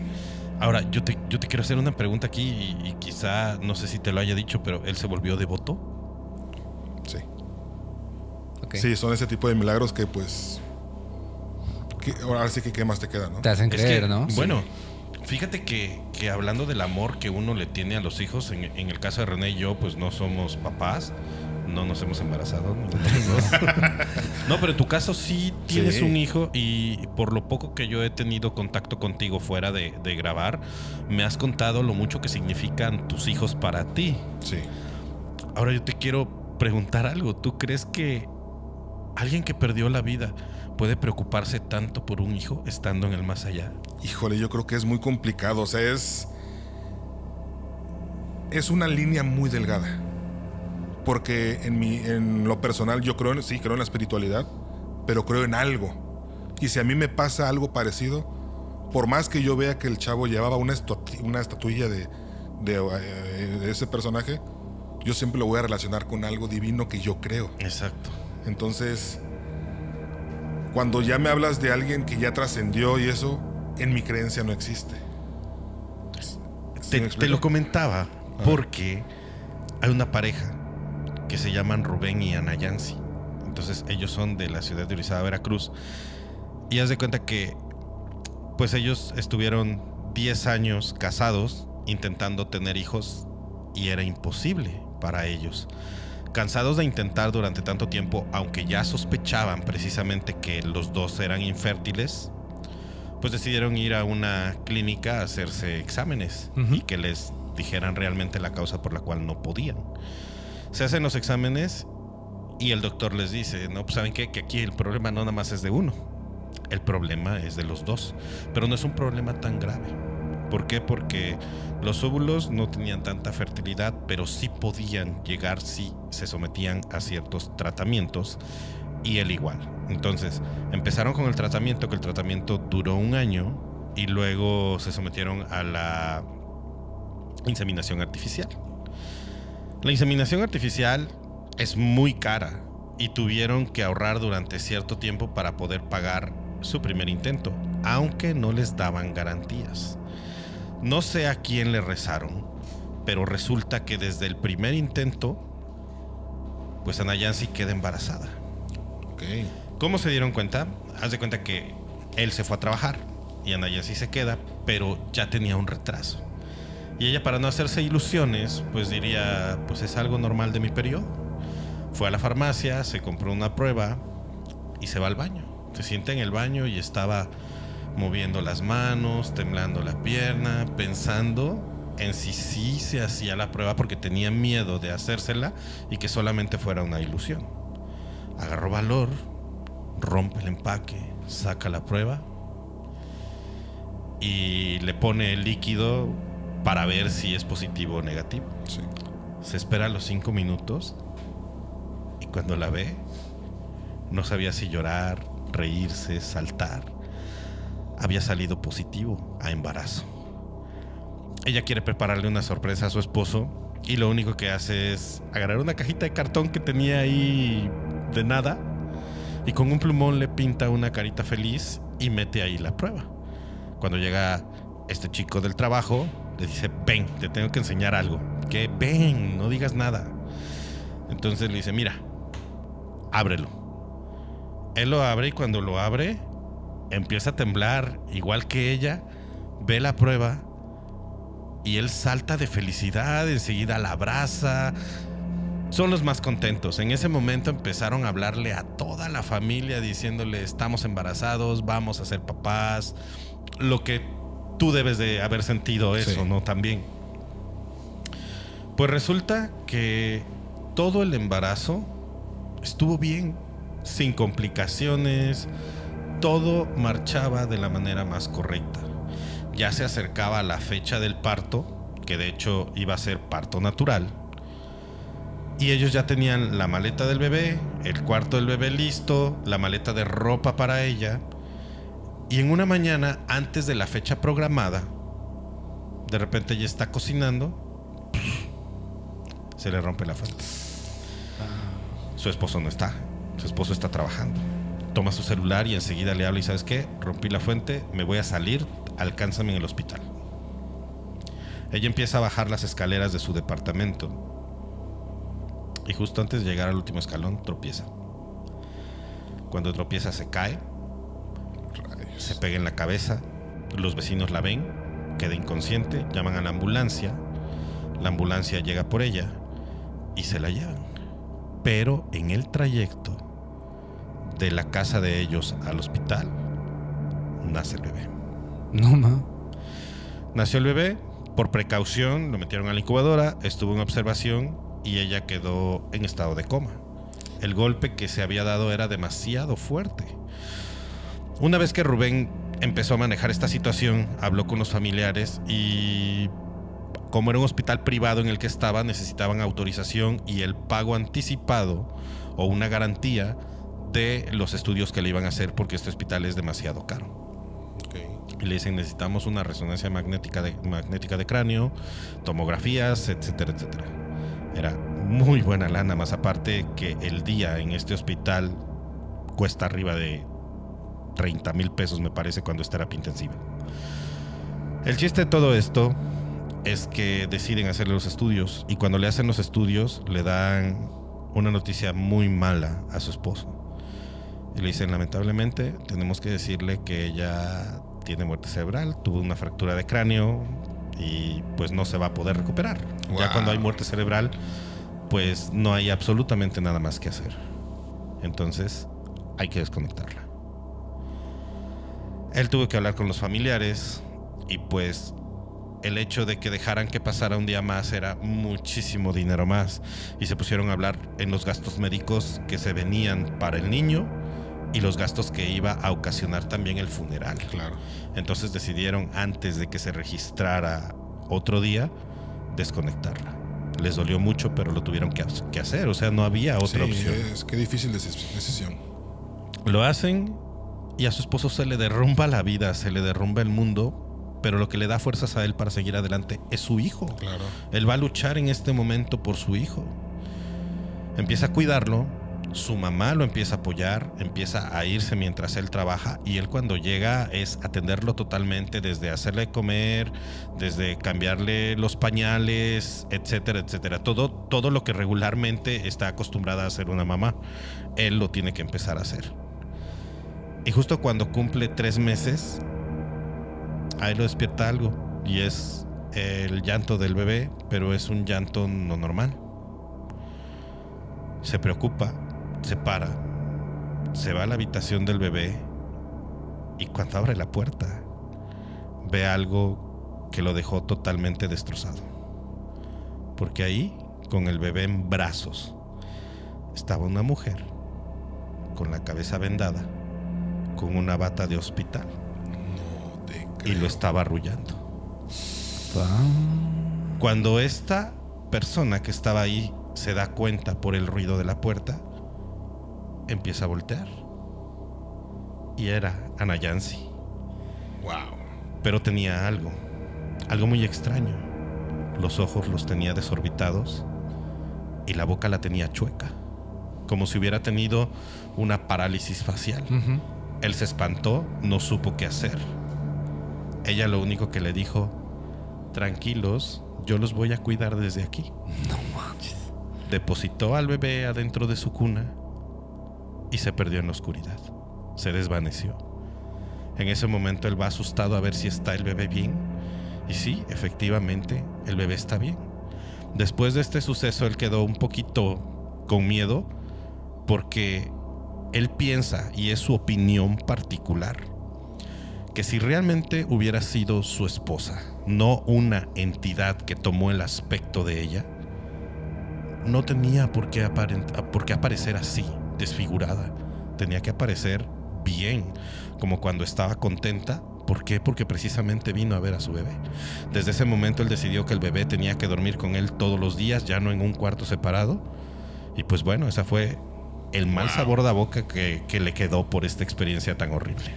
Ahora, yo te quiero hacer una pregunta aquí y quizá, no sé si te lo haya dicho, pero ¿él se volvió devoto? Sí. Okay. Sí, son ese tipo de milagros que pues... ahora sí que qué más te queda, ¿no? Te hacen creer, ¿no? Bueno, fíjate que hablando del amor que uno le tiene a los hijos, en el caso de René y yo, pues no somos papás, no nos hemos embarazado, ninguno de los dos. No, pero en tu caso sí tienes un hijo y por lo poco que yo he tenido contacto contigo fuera de grabar, me has contado lo mucho que significan tus hijos para ti. Sí. Ahora yo te quiero preguntar algo. ¿Tú crees que alguien que perdió la vida puede preocuparse tanto por un hijo estando en el más allá? Híjole, yo creo que es muy complicado. O sea, es una línea muy delgada. Porque en lo personal yo creo en la espiritualidad, pero creo en algo. Y si a mí me pasa algo parecido, por más que yo vea que el chavo llevaba una estatuilla de ese personaje, yo siempre lo voy a relacionar con algo divino que yo creo. Exacto. Entonces, cuando ya me hablas de alguien que ya trascendió y eso, en mi creencia no existe. Te lo comentaba porque hay una pareja que se llaman Rubén y Ana Yancy. Entonces ellos son de la ciudad de Orizaba, Veracruz. Y haz de cuenta que pues ellos estuvieron 10 años casados intentando tener hijos y era imposible para ellos. Cansados de intentar durante tanto tiempo, aunque ya sospechaban precisamente que los dos eran infértiles, pues decidieron ir a una clínica a hacerse exámenes y que les dijeran realmente la causa por la cual no podían. Se hacen los exámenes y el doctor les dice, no, pues ¿saben qué? Que aquí el problema no nada más es de uno, el problema es de los dos, pero no es un problema tan grave. ¿Por qué? Porque los óvulos no tenían tanta fertilidad, pero sí podían llegar si se sometían a ciertos tratamientos, y él igual. Entonces empezaron con el tratamiento, que el tratamiento duró 1 año, y luego se sometieron a la inseminación artificial. La inseminación artificial es muy cara y tuvieron que ahorrar durante cierto tiempo para poder pagar su primer intento, aunque no les daban garantías. No sé a quién le rezaron, pero resulta que desde el primer intento, pues Ana Yancy queda embarazada. Okay. ¿Cómo se dieron cuenta? Haz de cuenta que él se fue a trabajar y Ana Yancy se queda, pero ya tenía un retraso. Y ella, para no hacerse ilusiones, pues diría, pues es algo normal de mi periodo. Fue a la farmacia, se compró una prueba y se va al baño. Se sienta en el baño y estaba moviendo las manos, temblando la pierna, pensando en si sí se hacía la prueba, porque tenía miedo de hacérsela y que solamente fuera una ilusión. Agarró valor, rompe el empaque, saca la prueba y le pone el líquido para ver si es positivo o negativo. Sí. Se espera los 5 minutos y cuando la ve, no sabía si llorar, reírse, saltar. Había salido positivo a embarazo. Ella quiere prepararle una sorpresa a su esposo y lo único que hace es agarrar una cajita de cartón que tenía ahí de nada y con un plumón le pinta una carita feliz y mete ahí la prueba. Cuando llega este chico del trabajo, le dice, ven, te tengo que enseñar algo. ¿Qué? Ven, no digas nada. Entonces le dice, mira, ábrelo. Él lo abre y cuando lo abre empieza a temblar igual que ella, ve la prueba y él salta de felicidad, enseguida la abraza. Son los más contentos. En ese momento empezaron a hablarle a toda la familia diciéndole, estamos embarazados, vamos a ser papás. Lo que tú debes de haber sentido eso, sí, ¿no? También. Pues resulta que todo el embarazo estuvo bien, sin complicaciones. Todo marchaba de la manera más correcta. Ya se acercaba a la fecha del parto, que de hecho iba a ser parto natural. Y ellos ya tenían la maleta del bebé, el cuarto del bebé listo, la maleta de ropa para ella. Y en una mañana, antes de la fecha programada, de repente ella está cocinando, se le rompe la fuente. Su esposo no está, su esposo está trabajando. Toma su celular y enseguida le habla y ¿sabes qué? Rompí la fuente, me voy a salir, alcánzame en el hospital. Ella empieza a bajar las escaleras de su departamento y justo antes de llegar al último escalón tropieza. Cuando tropieza se cae, se pega en la cabeza, los vecinos la ven, queda inconsciente, llaman a la ambulancia llega por ella y se la llevan. Pero en el trayecto de la casa de ellos al hospital nace el bebé. No, ma. Nació el bebé, por precaución lo metieron a la incubadora, estuvo en observación y ella quedó en estado de coma. El golpe que se había dado era demasiado fuerte. Una vez que Rubén empezó a manejar esta situación, habló con los familiares y como era un hospital privado en el que estaba, necesitaban autorización y el pago anticipado o una garantía de los estudios que le iban a hacer porque este hospital es demasiado caro. Okay. Y le dicen, necesitamos una resonancia magnética de cráneo, tomografías, etcétera, etcétera. Era muy buena lana, más aparte que el día en este hospital cuesta arriba de 30,000 pesos, me parece, cuando es terapia intensiva. El chiste de todo esto es que deciden hacerle los estudios y cuando le hacen los estudios le dan una noticia muy mala a su esposo. Y le dicen, lamentablemente, tenemos que decirle que ella tiene muerte cerebral, tuvo una fractura de cráneo, y pues no se va a poder recuperar. Wow. Ya cuando hay muerte cerebral, pues no hay absolutamente nada más que hacer. Entonces hay que desconectarla. Él tuvo que hablar con los familiares y pues el hecho de que dejaran que pasara un día más era muchísimo dinero más, y se pusieron a hablar en los gastos médicos que se venían para el niño y los gastos que iba a ocasionar también el funeral. Claro. Entonces decidieron, antes de que se registrara otro día, desconectarla. Les dolió mucho, pero lo tuvieron que hacer. O sea, no había otra opción. Es que difícil decisión. Lo hacen y a su esposo se le derrumba la vida, se le derrumba el mundo, pero lo que le da fuerzas a él para seguir adelante es su hijo. Claro. Él va a luchar en este momento por su hijo. Empieza a cuidarlo, su mamá lo empieza a apoyar, empieza a irse mientras él trabaja, y él cuando llega es atenderlo totalmente, desde hacerle comer, desde cambiarle los pañales, etcétera, etcétera. Todo lo que regularmente está acostumbrada a hacer una mamá, él lo tiene que empezar a hacer. Y justo cuando cumple 3 meses, a él lo despierta algo, y es el llanto del bebé, pero es un llanto no normal. Se preocupa, se para, se va a la habitación del bebé, y cuando abre la puerta ve algo que lo dejó totalmente destrozado, porque ahí, con el bebé en brazos, estaba una mujer con la cabeza vendada, con una bata de hospital, y lo estaba arrullando. Cuando esta persona que estaba ahí se da cuenta por el ruido de la puerta, empieza a voltear, y era Ana Yancy. Wow. Pero tenía algo muy extraño. Los ojos los tenía desorbitados y la boca la tenía chueca, como si hubiera tenido una parálisis facial. Uh-huh. Él se espantó, no supo qué hacer. Ella lo único que le dijo: tranquilos, yo los voy a cuidar desde aquí. No manches. Depositó al bebé adentro de su cuna y se perdió en la oscuridad. Se desvaneció. En ese momento él va asustado a ver si está el bebé bien. Y sí, efectivamente, el bebé está bien. Después de este suceso, él quedó un poquito con miedo, porque él piensa, y es su opinión particular, que si realmente hubiera sido su esposa, no una entidad que tomó el aspecto de ella, no tenía por qué aparecer así, desfigurada. Tenía que aparecer bien, como cuando estaba contenta. ¿Por qué? Porque precisamente vino a ver a su bebé. Desde ese momento él decidió que el bebé tenía que dormir con él todos los días, ya no en un cuarto separado. Y pues bueno, esa fue el mal sabor de boca que le quedó por esta experiencia tan horrible.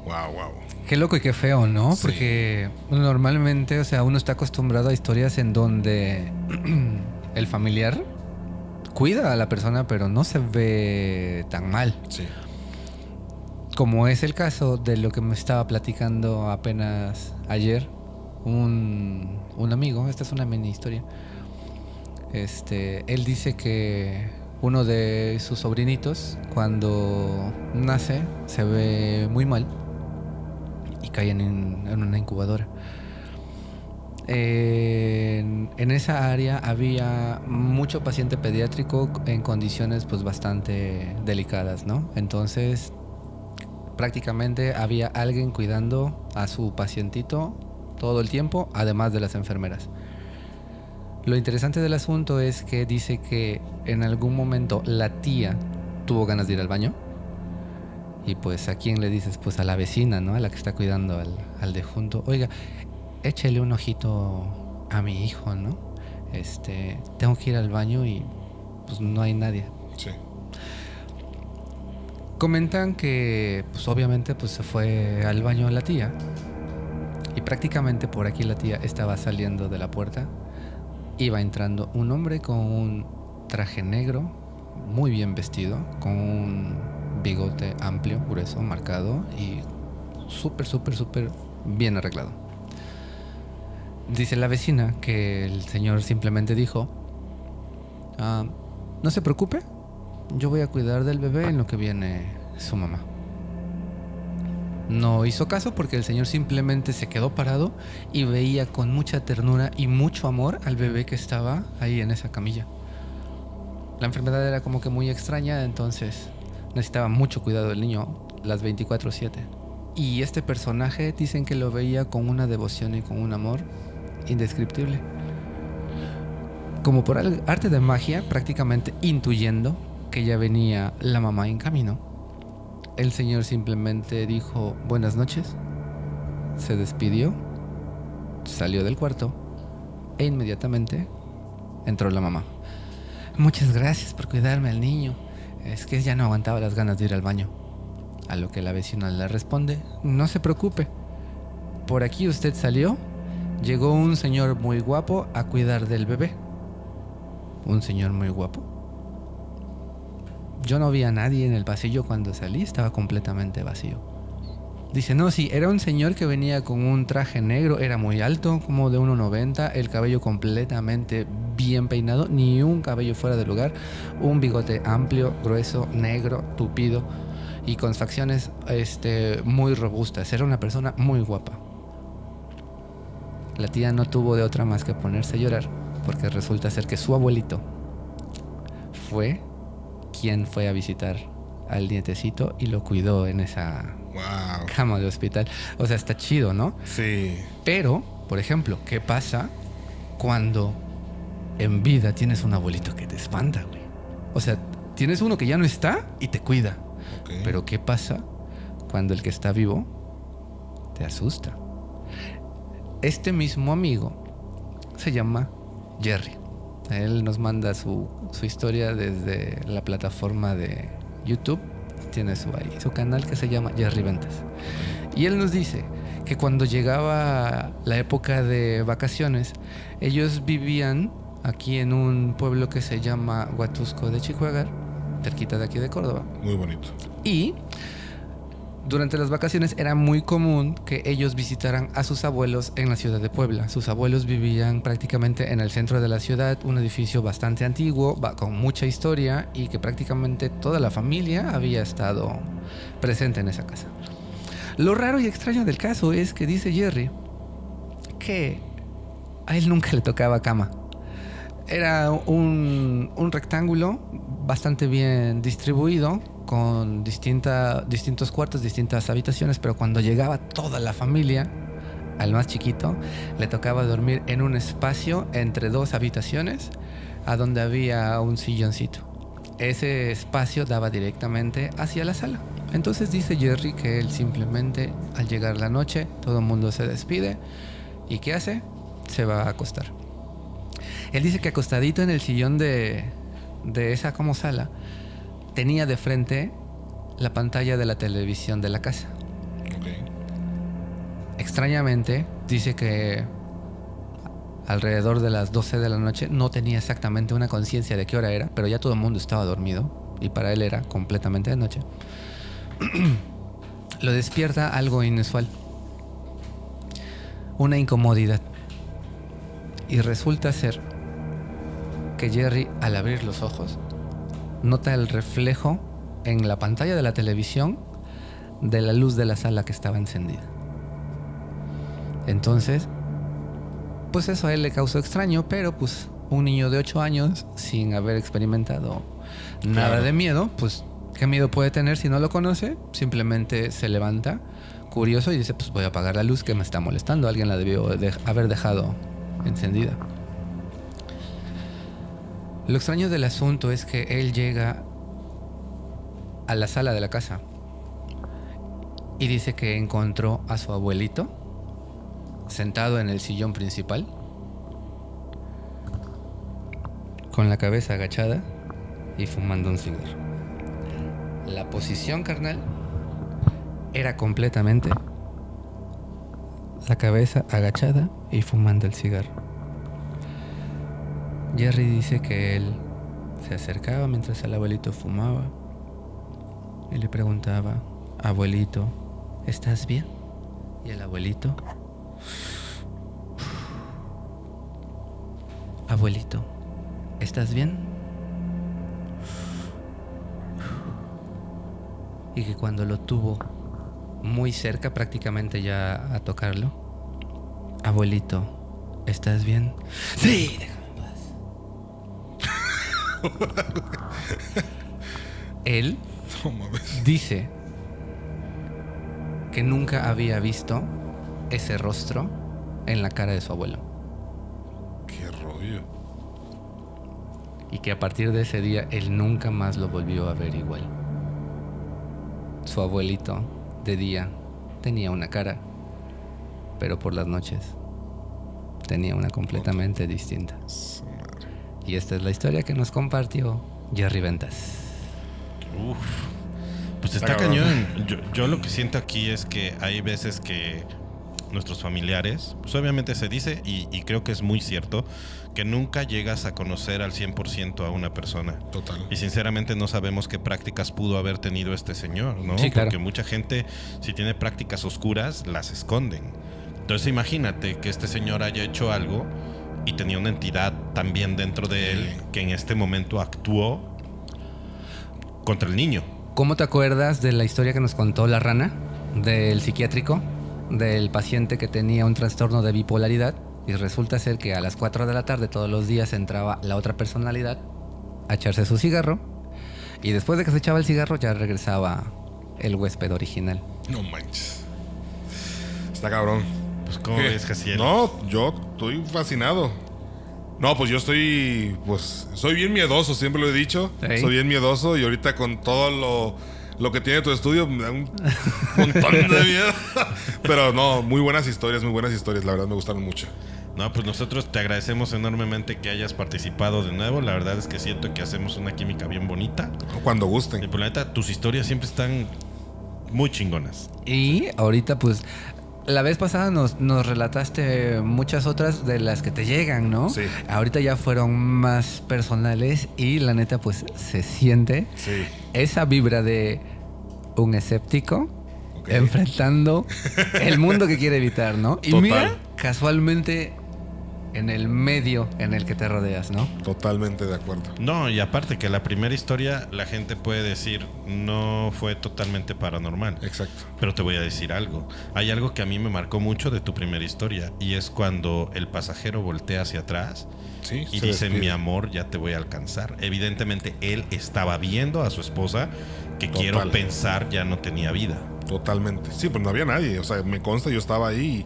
Wow. Qué loco y qué feo, ¿no? Sí. Porque normalmente, o sea, uno está acostumbrado a historias en donde el familiar cuida a la persona, pero no se ve tan mal. Sí. Como es el caso de lo que me estaba platicando apenas ayer un amigo. Esta es una mini historia. Él dice que uno de sus sobrinitos, cuando nace, se ve muy mal y cae en una incubadora. En esa área había mucho paciente pediátrico en condiciones pues bastante delicadas, ¿no? Entonces prácticamente había alguien cuidando a su pacientito todo el tiempo, además de las enfermeras. Lo interesante del asunto es que dice que en algún momento la tía tuvo ganas de ir al baño, y pues ¿a quién le dices? Pues a la vecina, ¿no? A la que está cuidando al defunto. Oiga, échele un ojito a mi hijo, ¿no? Tengo que ir al baño y pues no hay nadie. Sí. Comentan que pues obviamente pues se fue al baño la tía, y prácticamente por aquí la tía estaba saliendo de la puerta. Iba entrando un hombre con un traje negro, muy bien vestido, con un bigote amplio, grueso, marcado y súper bien arreglado. Dice la vecina que el señor simplemente dijo: no se preocupe, yo voy a cuidar del bebé en lo que viene su mamá. No hizo caso porque el señor simplemente se quedó parado y veía con mucha ternura y mucho amor al bebé que estaba ahí en esa camilla. La enfermedad era como que muy extraña, entonces necesitaba mucho cuidado del niño las 24/7. Y este personaje dicen que lo veía con una devoción y con un amor indescriptible. Como por arte de magia, prácticamente intuyendo que ya venía la mamá en camino, el señor simplemente dijo buenas noches, se despidió, salió del cuarto e inmediatamente entró la mamá. Muchas gracias por cuidarme al niño, es que ya no aguantaba las ganas de ir al baño. A lo que la vecina le responde, no se preocupe, por aquí usted salió, llegó un señor muy guapo a cuidar del bebé. ¿Un señor muy guapo? Yo no vi a nadie en el pasillo cuando salí, estaba completamente vacío. Dice, no, sí, era un señor que venía con un traje negro, era muy alto, como de 1,90, el cabello completamente bien peinado, ni un cabello fuera de lugar, un bigote amplio, grueso, negro, tupido y con facciones muy robustas. Era una persona muy guapa. La tía no tuvo de otra más que ponerse a llorar, porque resulta ser que su abuelito fue quien fue a visitar al nietecito y lo cuidó en esa cama de hospital. O sea, está chido, ¿no? Sí. Pero, por ejemplo, ¿qué pasa cuando en vida tienes un abuelito que te espanta, güey? O sea, tienes uno que ya no está y te cuida. Okay. Pero ¿qué pasa cuando el que está vivo te asusta? Este mismo amigo se llama Jerry. Él nos manda su historia desde la plataforma de YouTube. Tiene su canal que se llama Jerry Ventas. Y él nos dice que cuando llegaba la época de vacaciones, ellos vivían aquí en un pueblo que se llama Huatusco de Chihuahua, cerquita de aquí de Córdoba. Muy bonito. Y durante las vacaciones era muy común que ellos visitaran a sus abuelos en la ciudad de Puebla. Sus abuelos vivían prácticamente en el centro de la ciudad, un edificio bastante antiguo, con mucha historia y que prácticamente toda la familia había estado presente en esa casa. Lo raro y extraño del caso es que dice Jerry que a él nunca le tocaba cama. Era un rectángulo bastante bien distribuido, con distintos cuartos, distintas habitaciones, pero cuando llegaba toda la familia, al más chiquito, le tocaba dormir en un espacio entre dos habitaciones, a donde había un silloncito. Ese espacio daba directamente hacia la sala. Entonces dice Jerry que él simplemente, al llegar la noche, todo el mundo se despide, ¿y qué hace? Se va a acostar. Él dice que acostadito en el sillón de esa como sala, tenía de frente la pantalla de la televisión de la casa. Okay. Extrañamente, dice que alrededor de las 12 de la noche no tenía exactamente una conciencia de qué hora era, pero ya todo el mundo estaba dormido y para él era completamente de noche. Lo despierta algo inusual, una incomodidad. Y resulta ser que Jerry, al abrir los ojos, nota el reflejo en la pantalla de la televisión de la luz de la sala que estaba encendida. Entonces, pues eso a él le causó extraño, pero pues un niño de 8 años, sin haber experimentado nada de miedo, pues ¿qué miedo puede tener si no lo conoce? Simplemente se levanta, curioso, y dice, pues voy a apagar la luz que me está molestando. Alguien la debió haber dejado encendida. Lo extraño del asunto es que él llega a la sala de la casa y dice que encontró a su abuelito sentado en el sillón principal, con la cabeza agachada y fumando un cigarro. La posición, carnal, era completamente la cabeza agachada y fumando el cigarro. Jerry dice que él se acercaba mientras el abuelito fumaba y le preguntaba, abuelito, ¿estás bien? Y el abuelito, abuelito, ¿estás bien? Y que cuando lo tuvo muy cerca, prácticamente ya a tocarlo. Abuelito, ¿estás bien? Sí, déjame en paz. Él No mames. dice que nunca había visto ese rostro en la cara de su abuelo. Qué rollo. Y que a partir de ese día él nunca más lo volvió a ver igual. Su abuelito de día tenía una cara, pero por las noches tenía una completamente distinta. Su madre. Y esta es la historia que nos compartió Jerry Ventas. Uf. Pues está Está cabrón. cañón. Yo lo que siento aquí es que hay veces que nuestros familiares, pues obviamente se dice, y creo que es muy cierto, que nunca llegas a conocer al 100% a una persona. Total. Y sinceramente no sabemos qué prácticas pudo haber tenido este señor, ¿no? Sí, claro. Porque mucha gente, si tiene prácticas oscuras, las esconden. Entonces imagínate que este señor haya hecho algo y tenía una entidad también dentro de él que en este momento actuó contra el niño. ¿Cómo te acuerdas de la historia que nos contó la rana? Del psiquiátrico, del paciente que tenía un trastorno de bipolaridad. Y resulta ser que a las 4 de la tarde todos los días entraba la otra personalidad a echarse su cigarro. Y después de que se echaba el cigarro ya regresaba el huésped original. No manches. Está cabrón. Pues ¿cómo ¿Qué? ves, Jaciel? No, yo estoy fascinado. No, pues yo estoy, pues soy bien miedoso, siempre lo he dicho. ¿Sí? Soy bien miedoso y ahorita con todo lo que tiene tu estudio me da un montón de miedo. Pero no, muy buenas historias, la verdad me gustaron mucho. No, pues nosotros te agradecemos enormemente que hayas participado de nuevo. La verdad es que siento que hacemos una química bien bonita. Cuando Y gusten. por la neta, tus historias siempre están muy chingonas. Y ahorita pues la vez pasada nos relataste muchas otras de las que te llegan, ¿no? Sí. Ahorita ya fueron más personales y la neta pues se siente Sí. esa vibra de un escéptico Ok. enfrentando el mundo que quiere evitar, ¿no? Y Total. mira, casualmente en el medio en el que te rodeas, ¿no? Totalmente de acuerdo. No, y aparte que la primera historia la gente puede decir no fue totalmente paranormal. Exacto. Pero te voy a decir algo. Hay algo que a mí me marcó mucho de tu primera historia y es cuando el pasajero voltea hacia atrás Sí, y se dice, despide. mi amor, ya te voy a alcanzar. Evidentemente él estaba viendo a su esposa que Total. quiero pensar ya no tenía vida. Totalmente. Sí, pues no había nadie. O sea, me consta, yo estaba ahí.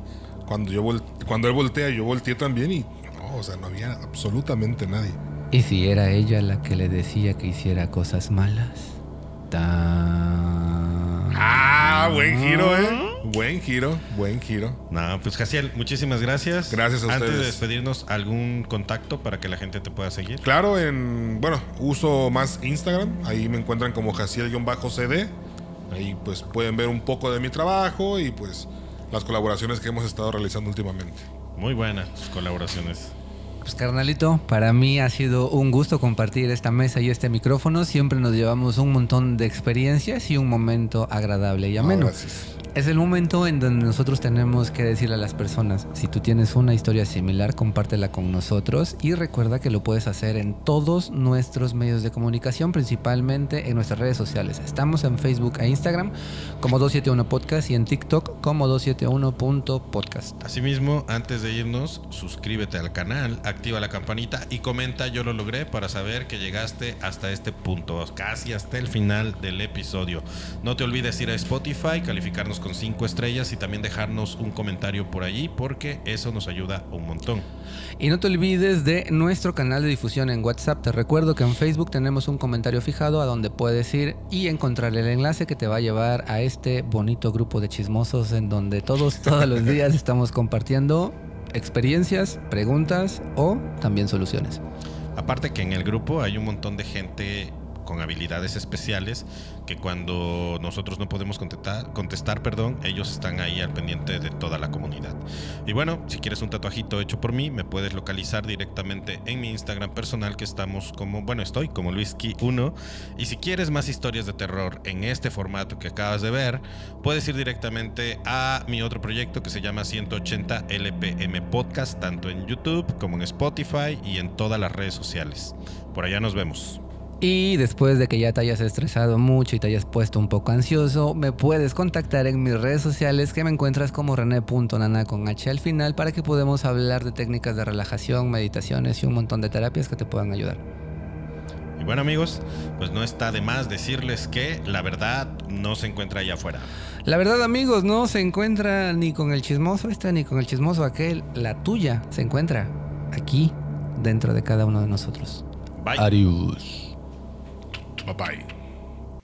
Y cuando él voltea, yo volteé también y no, o sea, no había absolutamente nadie. Y si era ella la que le decía que hiciera cosas malas. Buen giro, Buen giro. No, pues Jaciel, muchísimas gracias. Gracias a Antes de ustedes. despedirnos, ¿algún contacto para que la gente te pueda seguir? Claro, uso más Instagram. Ahí me encuentran como Jaciel-CD. Ahí pues pueden ver un poco de mi trabajo y pues las colaboraciones que hemos estado realizando últimamente. Muy buenas tus colaboraciones. Pues carnalito, para mí ha sido un gusto compartir esta mesa y este micrófono. Siempre nos llevamos un montón de experiencias y un momento agradable y ameno. Gracias. Es el momento en donde nosotros tenemos que decirle a las personas, si tú tienes una historia similar, compártela con nosotros y recuerda que lo puedes hacer en todos nuestros medios de comunicación, principalmente en nuestras redes sociales. Estamos en Facebook e Instagram como 271 Podcast y en TikTok como 271.podcast. Asimismo, antes de irnos, suscríbete al canal, activa la campanita y comenta yo lo logré para saber que llegaste hasta este punto, casi hasta el final del episodio. No te olvides ir a Spotify, calificarnos con 5 estrellas y también dejarnos un comentario por allí porque eso nos ayuda un montón. Y no te olvides de nuestro canal de difusión en WhatsApp. Te recuerdo que en Facebook tenemos un comentario fijado a donde puedes ir y encontrar el enlace que te va a llevar a este bonito grupo de chismosos en donde todos los días estamos compartiendo experiencias, preguntas o también soluciones. Aparte que en el grupo hay un montón de gente con habilidades especiales que cuando nosotros no podemos contestar, ellos están ahí al pendiente de toda la comunidad. Y bueno, si quieres un tatuajito hecho por mí, me puedes localizar directamente en mi Instagram personal que estoy como Luiski1. Y si quieres más historias de terror en este formato que acabas de ver, puedes ir directamente a mi otro proyecto que se llama 180 LPM Podcast, tanto en YouTube como en Spotify y en todas las redes sociales. Por allá nos vemos. Y después de que ya te hayas estresado mucho y te hayas puesto un poco ansioso, me puedes contactar en mis redes sociales, que me encuentras como René.nana con H al final, para que podamos hablar de técnicas de relajación, meditaciones y un montón de terapias que te puedan ayudar. Y bueno, amigos, pues no está de más decirles que la verdad no se encuentra allá afuera. La verdad, amigos, no se encuentra ni con el chismoso ni con el chismoso aquel. La tuya se encuentra aquí, dentro de cada uno de nosotros. Bye. Adiós. Bye bye.